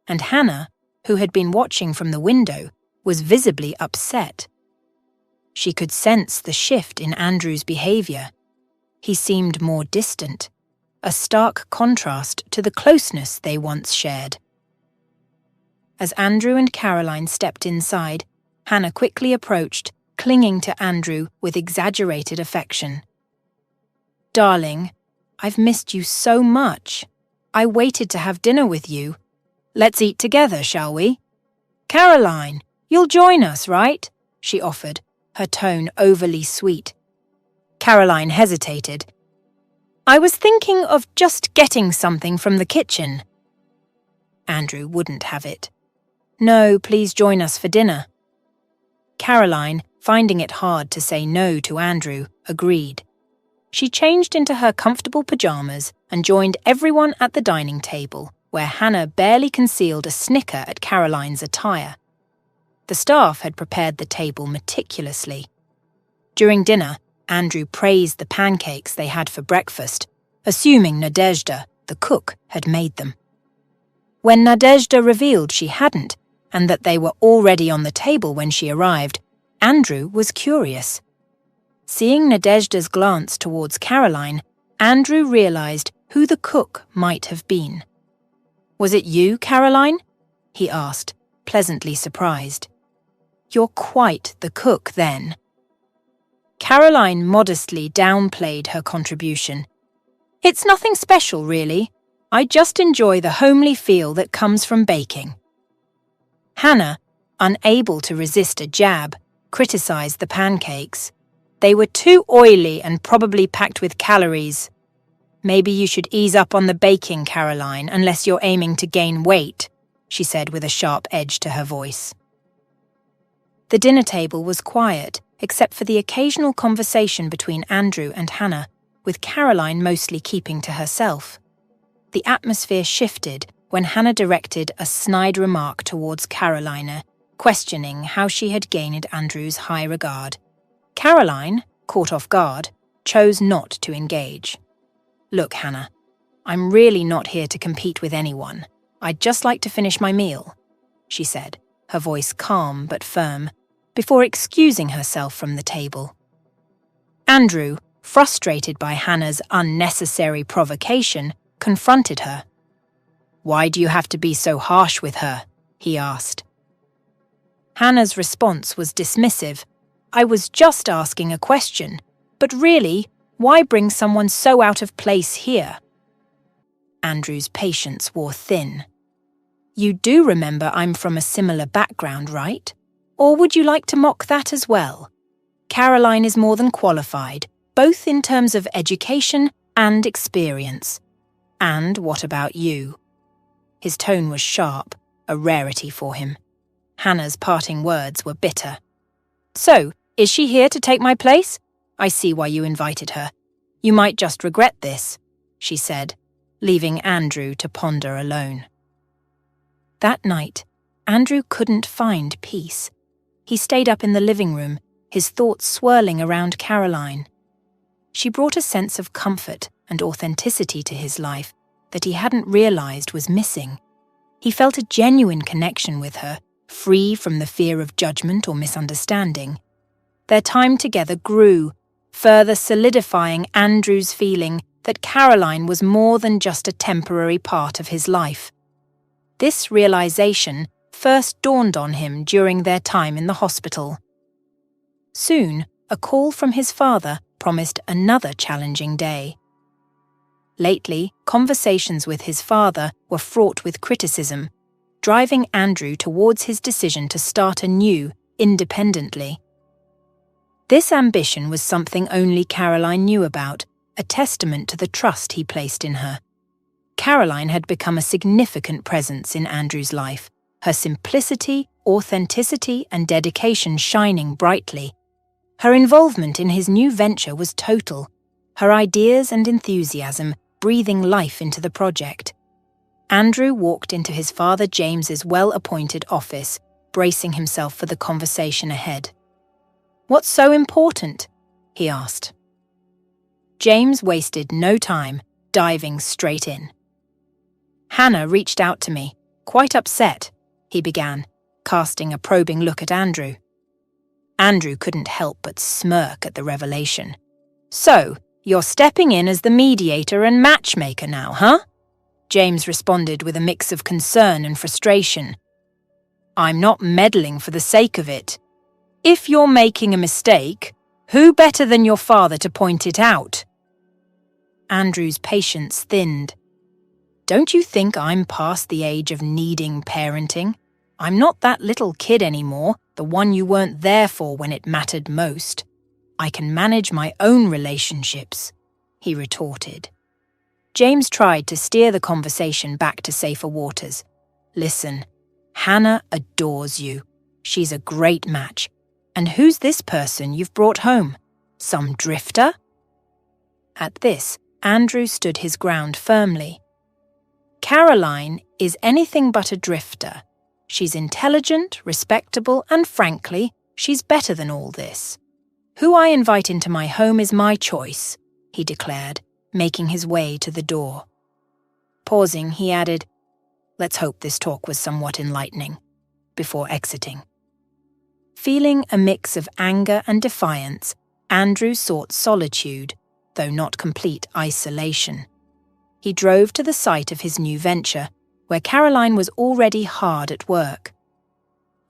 and Hannah, who had been watching from the window, was visibly upset. She could sense the shift in Andrew's behaviour. He seemed more distant, a stark contrast to the closeness they once shared. As Andrew and Caroline stepped inside, Hannah quickly approached, clinging to Andrew with exaggerated affection. "Darling, I've missed you so much. I waited to have dinner with you. Let's eat together, shall we? Caroline, you'll join us, right?" she offered, her tone overly sweet. Caroline hesitated. "I was thinking of just getting something from the kitchen." Andrew wouldn't have it. "No, please join us for dinner." Caroline, finding it hard to say no to Andrew, agreed. She changed into her comfortable pajamas and joined everyone at the dining table, where Hannah barely concealed a snicker at Caroline's attire. The staff had prepared the table meticulously. During dinner, Andrew praised the pancakes they had for breakfast, assuming Nadezhda, the cook, had made them. When Nadezhda revealed she hadn't, and that they were already on the table when she arrived, Andrew was curious. Seeing Nadezhda's glance towards Caroline, Andrew realized who the cook might have been. "Was it you, Caroline?" he asked, pleasantly surprised. "You're quite the cook, then." Caroline modestly downplayed her contribution. "It's nothing special, really. I just enjoy the homely feel that comes from baking." Hannah, unable to resist a jab, criticized the pancakes. "They were too oily and probably packed with calories. Maybe you should ease up on the baking, Caroline, unless you're aiming to gain weight," she said with a sharp edge to her voice. The dinner table was quiet, except for the occasional conversation between Andrew and Hannah, with Caroline mostly keeping to herself. The atmosphere shifted when Hannah directed a snide remark towards Caroline, questioning how she had gained Andrew's high regard. Caroline, caught off guard, chose not to engage. "Look, Hannah, I'm really not here to compete with anyone. I'd just like to finish my meal," she said, her voice calm but firm, before excusing herself from the table. Andrew, frustrated by Hannah's unnecessary provocation, confronted her. "Why do you have to be so harsh with her?" he asked. Hannah's response was dismissive. "I was just asking a question, but really, why bring someone so out of place here?" Andrew's patience wore thin. "You do remember I'm from a similar background, right? Or would you like to mock that as well? Caroline is more than qualified, both in terms of education and experience. And what about you?" His tone was sharp, a rarity for him. Hannah's parting words were bitter. "So, is she here to take my place? I see why you invited her. You might just regret this," she said, leaving Andrew to ponder alone. That night, Andrew couldn't find peace. He stayed up in the living room, his thoughts swirling around Caroline. She brought a sense of comfort and authenticity to his life that he hadn't realized was missing. He felt a genuine connection with her, free from the fear of judgment or misunderstanding. Their time together grew, further solidifying Andrew's feeling that Caroline was more than just a temporary part of his life. This realization first dawned on him during their time in the hospital. Soon, a call from his father promised another challenging day. Lately, conversations with his father were fraught with criticism, driving Andrew towards his decision to start anew, independently. This ambition was something only Caroline knew about, a testament to the trust he placed in her. Caroline had become a significant presence in Andrew's life, her simplicity, authenticity, and dedication shining brightly. Her involvement in his new venture was total, her ideas and enthusiasm breathing life into the project. Andrew walked into his father James's well-appointed office, bracing himself for the conversation ahead. "What's so important?" he asked. James wasted no time, diving straight in. "Hannah reached out to me, quite upset," he began, casting a probing look at Andrew. Andrew couldn't help but smirk at the revelation. "So, you're stepping in as the mediator and matchmaker now, huh?" James responded with a mix of concern and frustration. "I'm not meddling for the sake of it. If you're making a mistake, who better than your father to point it out?" Andrew's patience thinned. "Don't you think I'm past the age of needing parenting? I'm not that little kid anymore, the one you weren't there for when it mattered most. I can manage my own relationships," he retorted. James tried to steer the conversation back to safer waters. "Listen, Hannah adores you. She's a great match. And who's this person you've brought home? Some drifter?" At this, Andrew stood his ground firmly. "Caroline is anything but a drifter. She's intelligent, respectable, and frankly, she's better than all this. Who I invite into my home is my choice," he declared, making his way to the door. Pausing, he added, "Let's hope this talk was somewhat enlightening," before exiting. Feeling a mix of anger and defiance, Andrew sought solitude, though not complete isolation. He drove to the site of his new venture, where Caroline was already hard at work.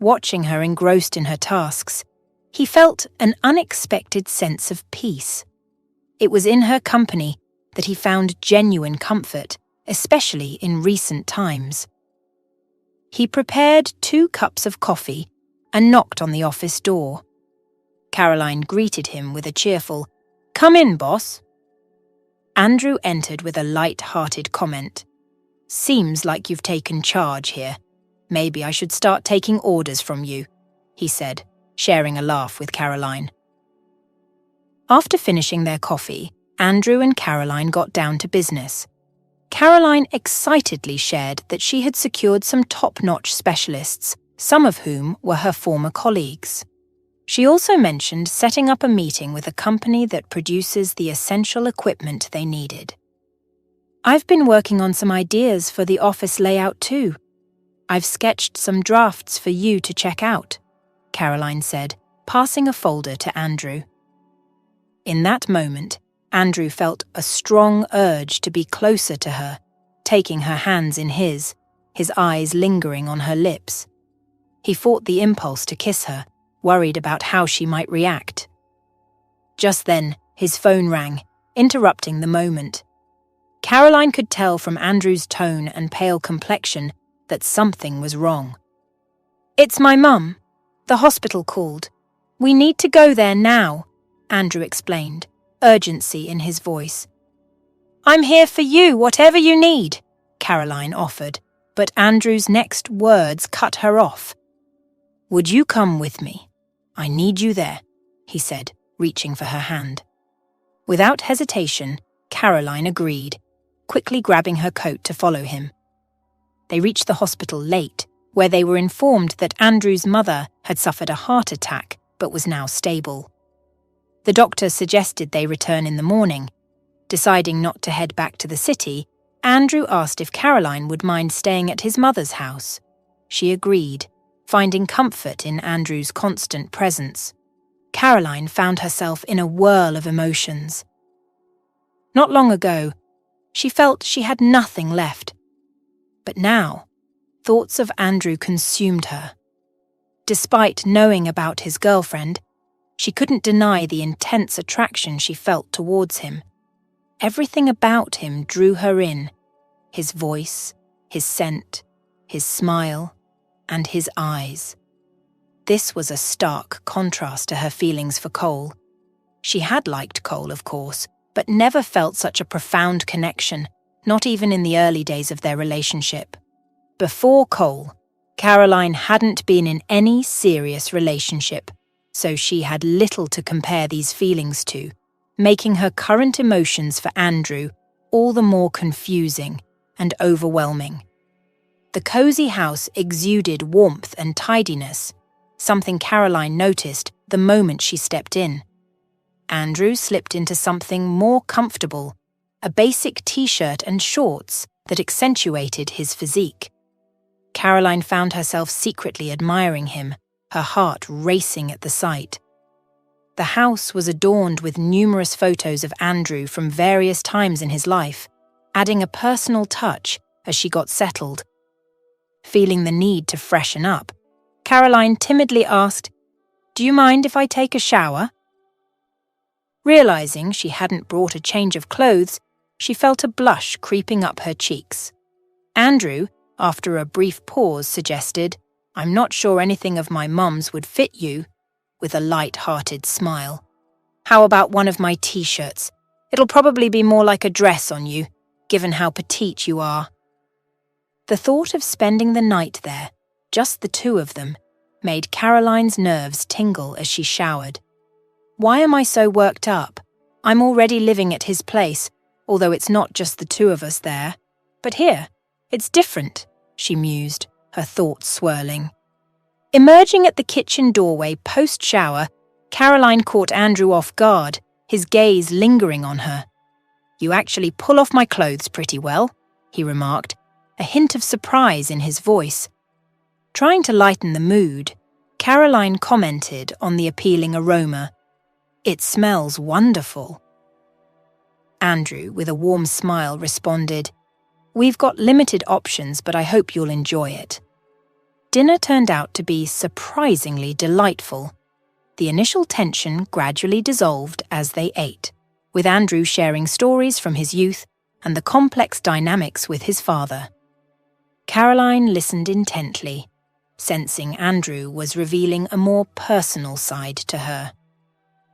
Watching her engrossed in her tasks, he felt an unexpected sense of peace. It was in her company that he found genuine comfort, especially in recent times. He prepared 2 cups of coffee and knocked on the office door. Caroline greeted him with a cheerful, "Come in, boss." Andrew entered with a light-hearted comment. "Seems like you've taken charge here. Maybe I should start taking orders from you," he said, sharing a laugh with Caroline. After finishing their coffee, Andrew and Caroline got down to business. Caroline excitedly shared that she had secured some top-notch specialists, some of whom were her former colleagues. She also mentioned setting up a meeting with a company that produces the essential equipment they needed. "I've been working on some ideas for the office layout too. I've sketched some drafts for you to check out," Caroline said, passing a folder to Andrew. In that moment, Andrew felt a strong urge to be closer to her, taking her hands in his eyes lingering on her lips. He fought the impulse to kiss her, worried about how she might react. Just then, his phone rang, interrupting the moment. Caroline could tell from Andrew's tone and pale complexion that something was wrong. "It's my mum. The hospital called. We need to go there now," Andrew explained, urgency in his voice. "I'm here for you, whatever you need," Caroline offered, but Andrew's next words cut her off. "Would you come with me? I need you there," he said, reaching for her hand. Without hesitation, Caroline agreed, quickly grabbing her coat to follow him. They reached the hospital late, where they were informed that Andrew's mother had suffered a heart attack but was now stable. The doctor suggested they return in the morning. Deciding not to head back to the city, Andrew asked if Caroline would mind staying at his mother's house. She agreed, finding comfort in Andrew's constant presence. Caroline found herself in a whirl of emotions. Not long ago, she felt she had nothing left. But now, thoughts of Andrew consumed her. Despite knowing about his girlfriend, she couldn't deny the intense attraction she felt towards him. Everything about him drew her in: his voice, his scent, his smile, and his eyes. This was a stark contrast to her feelings for Cole. She had liked Cole, of course, but never felt such a profound connection, not even in the early days of their relationship. Before Cole, Caroline hadn't been in any serious relationship, so she had little to compare these feelings to, making her current emotions for Andrew all the more confusing and overwhelming. The cozy house exuded warmth and tidiness, something Caroline noticed the moment she stepped in. Andrew slipped into something more comfortable, a basic t-shirt and shorts that accentuated his physique. Caroline found herself secretly admiring him, her heart racing at the sight. The house was adorned with numerous photos of Andrew from various times in his life, adding a personal touch as she got settled. Feeling the need to freshen up, Caroline timidly asked, "Do you mind if I take a shower?" Realizing she hadn't brought a change of clothes, she felt a blush creeping up her cheeks. Andrew, after a brief pause, suggested, "I'm not sure anything of my mum's would fit you," with a light-hearted smile. "How about one of my t-shirts? It'll probably be more like a dress on you, given how petite you are." The thought of spending the night there, just the two of them, made Caroline's nerves tingle as she showered. "Why am I so worked up? I'm already living at his place, although it's not just the two of us there. But here, it's different," she mused, her thoughts swirling. Emerging at the kitchen doorway post-shower, Caroline caught Andrew off guard, his gaze lingering on her. "You actually pull off my clothes pretty well," he remarked, a hint of surprise in his voice. Trying to lighten the mood, Caroline commented on the appealing aroma. "It smells wonderful." Andrew, with a warm smile, responded, "We've got limited options, but I hope you'll enjoy it." Dinner turned out to be surprisingly delightful. The initial tension gradually dissolved as they ate, with Andrew sharing stories from his youth and the complex dynamics with his father. Caroline listened intently, sensing Andrew was revealing a more personal side to her.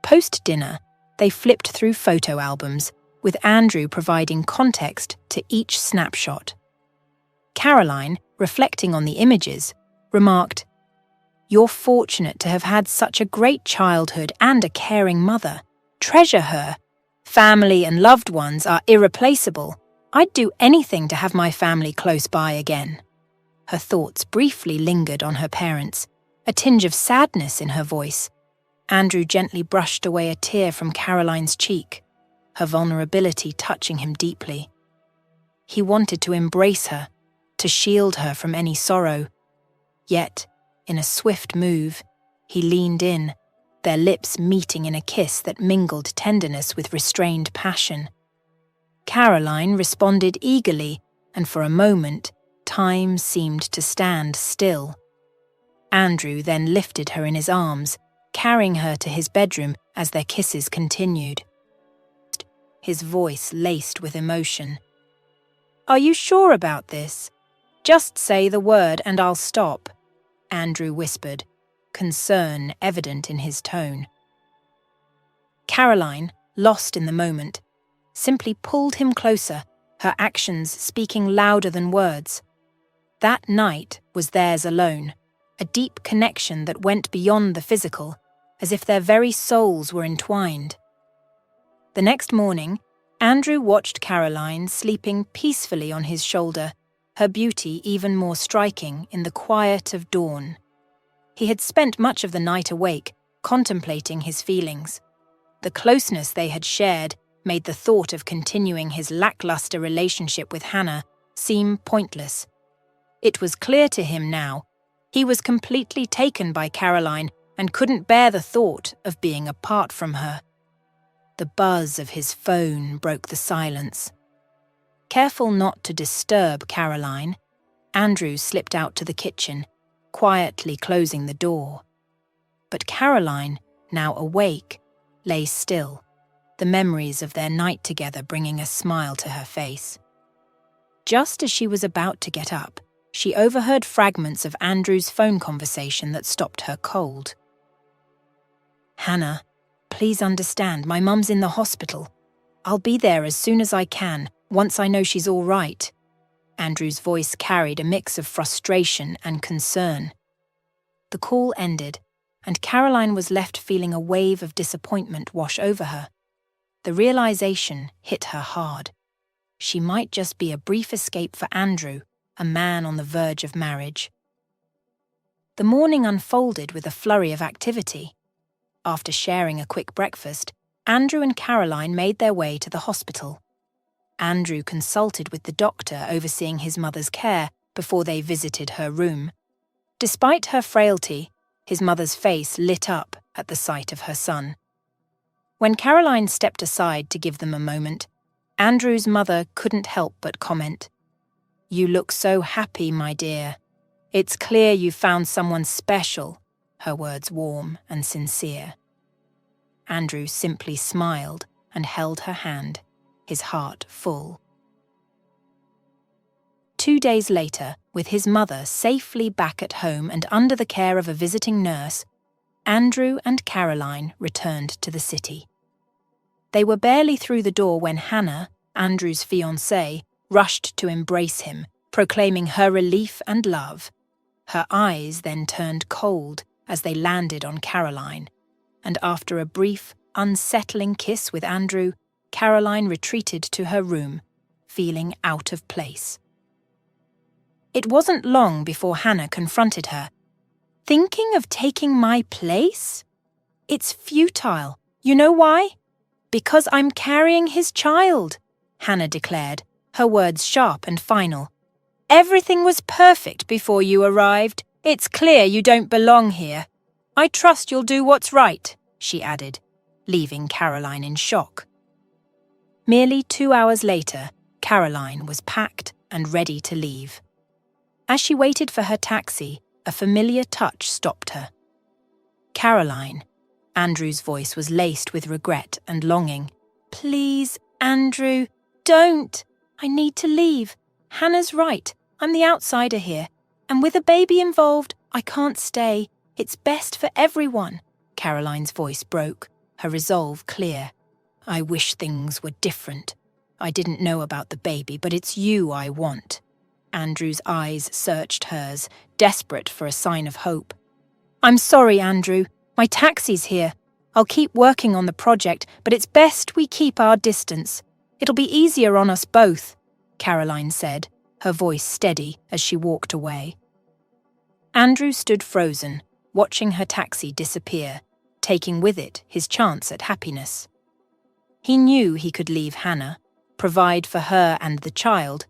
Post-dinner, they flipped through photo albums, with Andrew providing context to each snapshot. Caroline, reflecting on the images, remarked, "You're fortunate to have had such a great childhood and a caring mother. Treasure her. Family and loved ones are irreplaceable. I'd do anything to have my family close by again." Her thoughts briefly lingered on her parents, a tinge of sadness in her voice. Andrew gently brushed away a tear from Caroline's cheek, her vulnerability touching him deeply. He wanted to embrace her, to shield her from any sorrow. Yet, in a swift move, he leaned in, their lips meeting in a kiss that mingled tenderness with restrained passion. Caroline responded eagerly, and for a moment, time seemed to stand still. Andrew then lifted her in his arms, carrying her to his bedroom as their kisses continued. His voice laced with emotion. "Are you sure about this? Just say the word and I'll stop," Andrew whispered, concern evident in his tone. Caroline, lost in the moment, simply pulled him closer, her actions speaking louder than words. That night was theirs alone, a deep connection that went beyond the physical, as if their very souls were entwined. The next morning, Andrew watched Caroline sleeping peacefully on his shoulder, her beauty even more striking in the quiet of dawn. He had spent much of the night awake, contemplating his feelings. The closeness they had shared made the thought of continuing his lackluster relationship with Hannah seem pointless. It was clear to him now, he was completely taken by Caroline and couldn't bear the thought of being apart from her. The buzz of his phone broke the silence. Careful not to disturb Caroline, Andrew slipped out to the kitchen, quietly closing the door. But Caroline, now awake, lay still, the memories of their night together bringing a smile to her face. Just as she was about to get up, she overheard fragments of Andrew's phone conversation that stopped her cold. "Hannah, please understand, my mum's in the hospital. I'll be there as soon as I can, once I know she's all right." Andrew's voice carried a mix of frustration and concern. The call ended, and Caroline was left feeling a wave of disappointment wash over her. The realization hit her hard. she might just be a brief escape for Andrew, a man on the verge of marriage. The morning unfolded with a flurry of activity. After sharing a quick breakfast, Andrew and Caroline made their way to the hospital. Andrew consulted with the doctor overseeing his mother's care before they visited her room. Despite her frailty, his mother's face lit up at the sight of her son. When Caroline stepped aside to give them a moment, Andrew's mother couldn't help but comment, "You look so happy, my dear. It's clear you found someone special," her words warm and sincere. Andrew simply smiled and held her hand, his heart full. 2 days later, with his mother safely back at home and under the care of a visiting nurse, Andrew and Caroline returned to the city. They were barely through the door when Hannah, Andrew's fiancée, rushed to embrace him, proclaiming her relief and love. Her eyes then turned cold as they landed on Caroline, and after a brief, unsettling kiss with Andrew, Caroline retreated to her room, feeling out of place. It wasn't long before Hannah confronted her. "Thinking of taking my place? It's futile. You know why? Because I'm carrying his child," Hannah declared, her words sharp and final. "Everything was perfect before you arrived. It's clear you don't belong here. I trust you'll do what's right," she added, leaving Caroline in shock. Merely 2 hours later, Caroline was packed and ready to leave. As she waited for her taxi, a familiar touch stopped her. "Caroline," Andrew's voice was laced with regret and longing. "Please, Andrew, don't. I need to leave. Hannah's right. I'm the outsider here. And with a baby involved, I can't stay. It's best for everyone." Caroline's voice broke, her resolve clear. "I wish things were different. I didn't know about the baby, but it's you I want." Andrew's eyes searched hers, desperate for a sign of hope. "I'm sorry, Andrew. My taxi's here. I'll keep working on the project, but it's best we keep our distance. It'll be easier on us both," Caroline said, her voice steady as she walked away. Andrew stood frozen, watching her taxi disappear, taking with it his chance at happiness. He knew he could leave Hannah, provide for her and the child,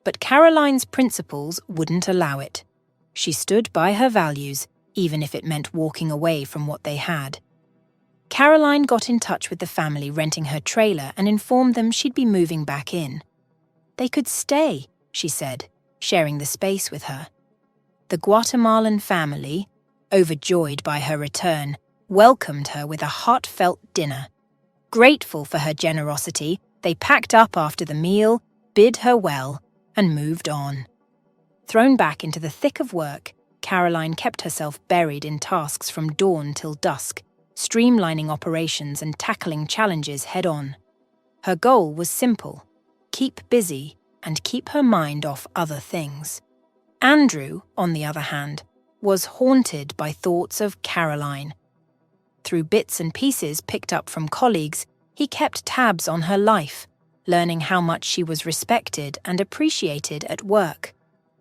but Caroline's principles wouldn't allow it. She stood by her values, even if it meant walking away from what they had. Caroline got in touch with the family renting her trailer and informed them she'd be moving back in. They could stay, she said, sharing the space with her. The Guatemalan family, overjoyed by her return, welcomed her with a heartfelt dinner. Grateful for her generosity, they packed up after the meal, bid her well, and moved on. Thrown back into the thick of work, Caroline kept herself buried in tasks from dawn till dusk, streamlining operations and tackling challenges head-on. Her goal was simple: keep busy and keep her mind off other things. Andrew, on the other hand, was haunted by thoughts of Caroline. Through bits and pieces picked up from colleagues, he kept tabs on her life, learning how much she was respected and appreciated at work.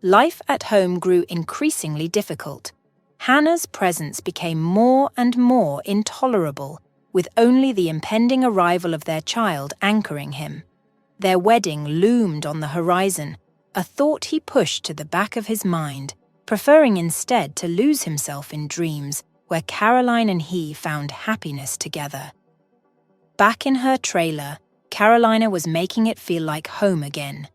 Life at home grew increasingly difficult. Hannah's presence became more and more intolerable, with only the impending arrival of their child anchoring him. Their wedding loomed on the horizon, a thought he pushed to the back of his mind, preferring instead to lose himself in dreams where Caroline and he found happiness together. Back in her trailer, Carolina was making it feel like home again.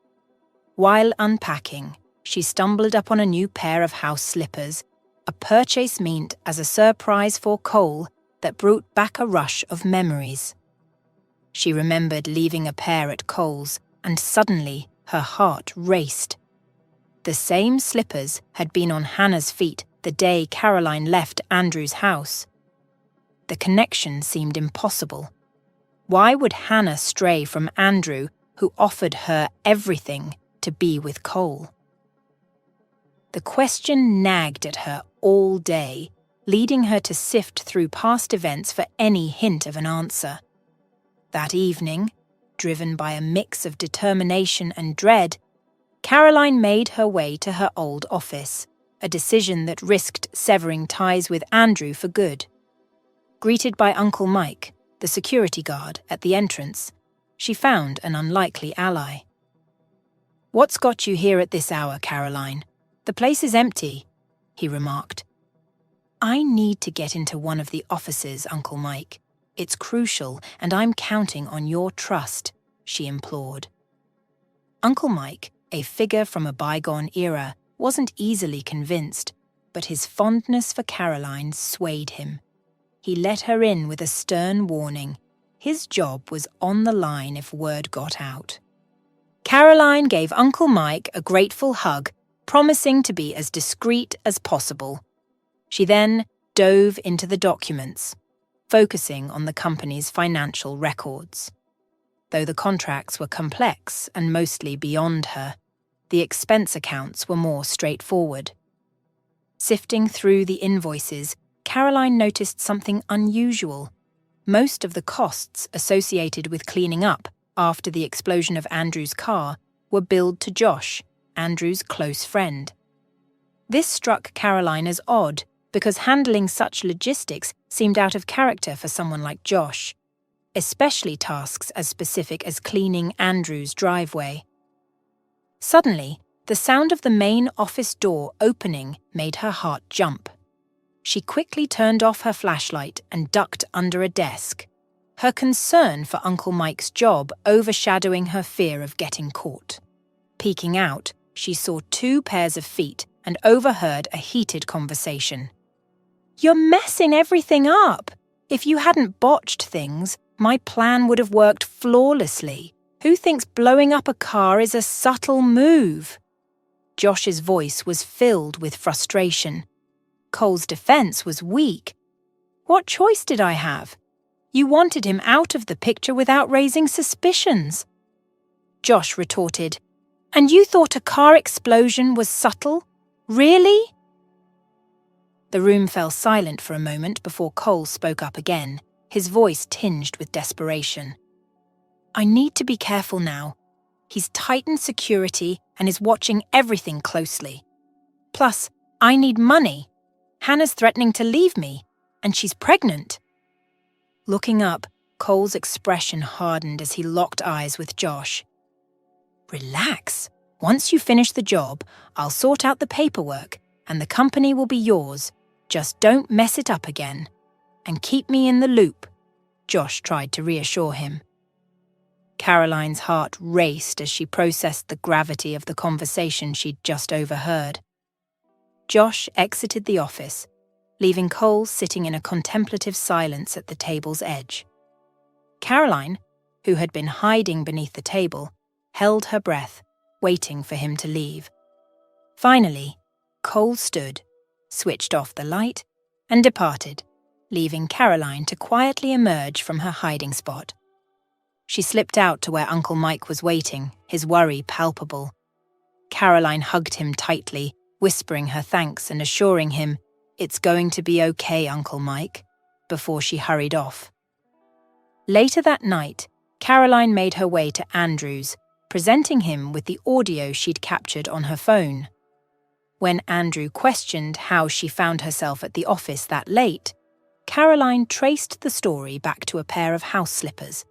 While unpacking, she stumbled upon a new pair of house slippers, a purchase meant as a surprise for Cole that brought back a rush of memories. She remembered leaving a pair at Cole's, and suddenly her heart raced. The same slippers had been on Hannah's feet the day Caroline left Andrew's house. The connection seemed impossible. Why would Hannah stray from Andrew, who offered her everything, to be with Cole? The question nagged at her all day, leading her to sift through past events for any hint of an answer. That evening, Driven by a mix of determination and dread, Caroline made her way to her old office, a decision that risked severing ties with Andrew for good. Greeted by Uncle Mike, the security guard, at the entrance, she found an unlikely ally. "What's got you here at this hour, Caroline? The place is empty," he remarked. "I need to get into one of the offices, Uncle Mike. It's crucial, and I'm counting on your trust," she implored. Uncle Mike, a figure from a bygone era, wasn't easily convinced, but his fondness for Caroline swayed him. He let her in with a stern warning. His job was on the line if word got out. Caroline gave Uncle Mike a grateful hug, promising to be as discreet as possible. She then dove into the documents, focusing on the company's financial records. Though the contracts were complex and mostly beyond her, the expense accounts were more straightforward. Sifting through the invoices, Caroline noticed something unusual. Most of the costs associated with cleaning up after the explosion of Andrew's car were billed to Josh, Andrew's close friend. This struck Caroline as odd because handling such logistics seemed out of character for someone like Josh, especially tasks as specific as cleaning Andrew's driveway. Suddenly, the sound of the main office door opening made her heart jump. She quickly turned off her flashlight and ducked under a desk, her concern for Uncle Mike's job overshadowing her fear of getting caught. Peeking out, she saw 2 pairs of feet and overheard a heated conversation. "You're messing everything up! If you hadn't botched things, my plan would have worked flawlessly. Who thinks blowing up a car is a subtle move?" Josh's voice was filled with frustration. Cole's defense was weak. "What choice did I have? You wanted him out of the picture without raising suspicions." Josh retorted, "And you thought a car explosion was subtle? Really?" The room fell silent for a moment before Cole spoke up again, his voice tinged with desperation. "I need to be careful now. He's tightened security and is watching everything closely. Plus, I need money. Hannah's threatening to leave me, and she's pregnant." Looking up, Cole's expression hardened as he locked eyes with Josh. "Relax. Once you finish the job, I'll sort out the paperwork, and the company will be yours. Just don't mess it up again. And keep me in the loop," Josh tried to reassure him. Caroline's heart raced as she processed the gravity of the conversation she'd just overheard. Josh exited the office, leaving Cole sitting in a contemplative silence at the table's edge. Caroline, who had been hiding beneath the table, held her breath, waiting for him to leave. Finally, Cole stood, switched off the light, and departed, leaving Caroline to quietly emerge from her hiding spot. She slipped out to where Uncle Mike was waiting, his worry palpable. Caroline hugged him tightly, whispering her thanks and assuring him, "It's going to be okay, Uncle Mike," before she hurried off. Later that night, Caroline made her way to Andrew's, presenting him with the audio she'd captured on her phone. When Andrew questioned how she found herself at the office that late, Caroline traced the story back to a pair of house slippers.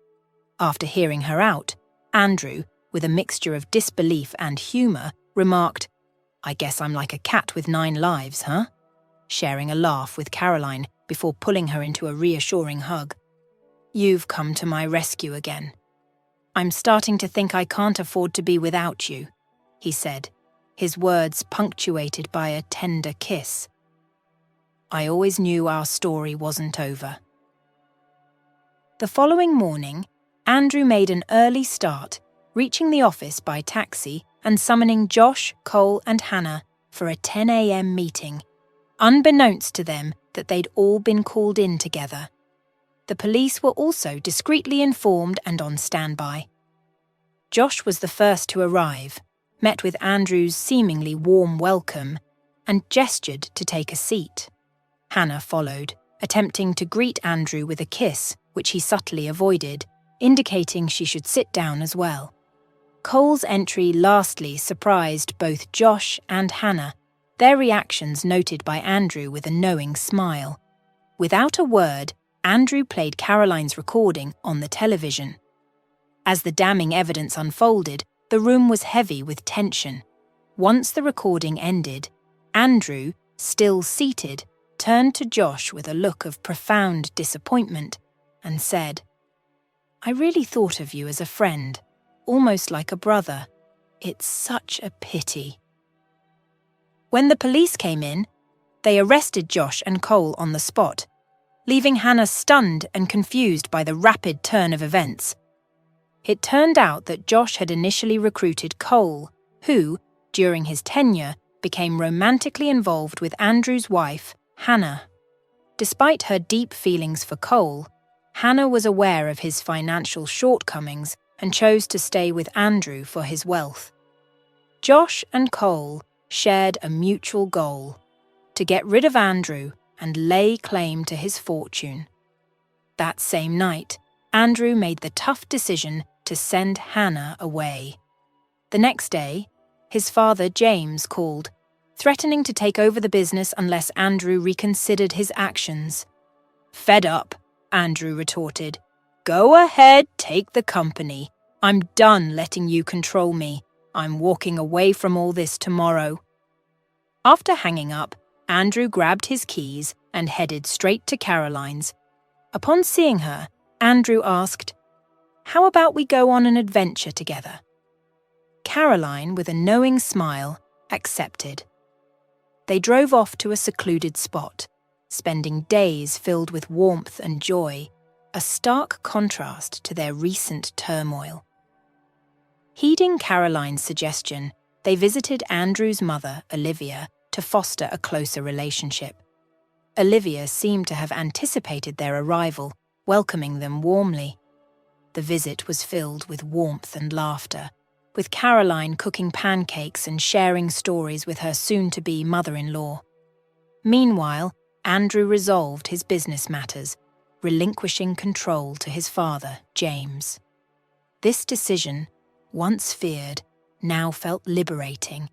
After hearing her out, Andrew, with a mixture of disbelief and humour, remarked, "I guess I'm like a cat with 9 lives, huh?" sharing a laugh with Caroline before pulling her into a reassuring hug. "You've come to my rescue again. I'm starting to think I can't afford to be without you," he said, his words punctuated by a tender kiss. "I always knew our story wasn't over." The following morning, Andrew made an early start, reaching the office by taxi and summoning Josh, Cole, and Hannah for a 10 a.m. meeting, unbeknownst to them that they'd all been called in together. The police were also discreetly informed and on standby. Josh was the first to arrive, met with Andrew's seemingly warm welcome, and gestured to take a seat. Hannah followed, attempting to greet Andrew with a kiss, which he subtly avoided, indicating she should sit down as well. Cole's entry lastly surprised both Josh and Hannah, their reactions noted by Andrew with a knowing smile. Without a word, Andrew played Caroline's recording on the television. As the damning evidence unfolded, the room was heavy with tension. Once the recording ended, Andrew, still seated, turned to Josh with a look of profound disappointment and said, "I really thought of you as a friend, almost like a brother. It's such a pity." When the police came in, they arrested Josh and Cole on the spot, leaving Hannah stunned and confused by the rapid turn of events. It turned out that Josh had initially recruited Cole, who, during his tenure, became romantically involved with Andrew's wife, Hannah. Despite her deep feelings for Cole, Hannah was aware of his financial shortcomings and chose to stay with Andrew for his wealth. Josh and Cole shared a mutual goal: to get rid of Andrew and lay claim to his fortune. That same night, Andrew made the tough decision to send Hannah away. The next day, his father James called, threatening to take over the business unless Andrew reconsidered his actions. "Fed up," Andrew retorted. "Go ahead, take the company. I'm done letting you control me. I'm walking away from all this tomorrow." After hanging up, Andrew grabbed his keys and headed straight to Caroline's. Upon seeing her, Andrew asked, "How about we go on an adventure together?" Caroline, with a knowing smile, accepted. They drove off to a secluded spot, spending days filled with warmth and joy, a stark contrast to their recent turmoil. Heeding Caroline's suggestion, they visited Andrew's mother, Olivia, to foster a closer relationship. Olivia seemed to have anticipated their arrival, welcoming them warmly. The visit was filled with warmth and laughter, with Caroline cooking pancakes and sharing stories with her soon-to-be mother-in-law. Meanwhile, Andrew resolved his business matters, relinquishing control to his father, James. This decision, once feared, now felt liberating,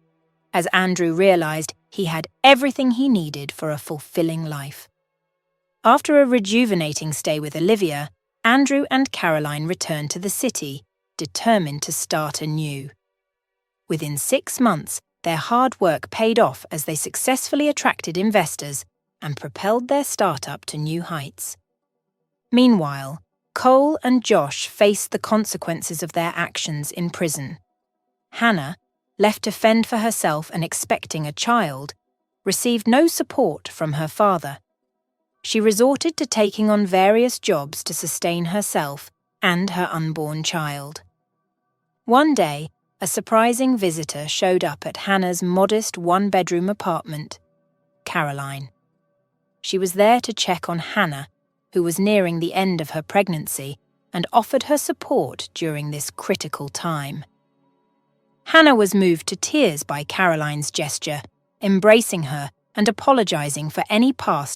as Andrew realized he had everything he needed for a fulfilling life. After a rejuvenating stay with Olivia, Andrew and Caroline returned to the city, determined to start anew. Within 6 months, their hard work paid off as they successfully attracted investors and propelled their startup to new heights. Meanwhile, Cole and Josh faced the consequences of their actions in prison. Hannah, left to fend for herself and expecting a child, received no support from her father. She resorted to taking on various jobs to sustain herself and her unborn child. One day, a surprising visitor showed up at Hannah's modest one-bedroom apartment, Caroline. She was there to check on Hannah, who was nearing the end of her pregnancy, and offered her support during this critical time. Hannah was moved to tears by Caroline's gesture, embracing her and apologizing for any past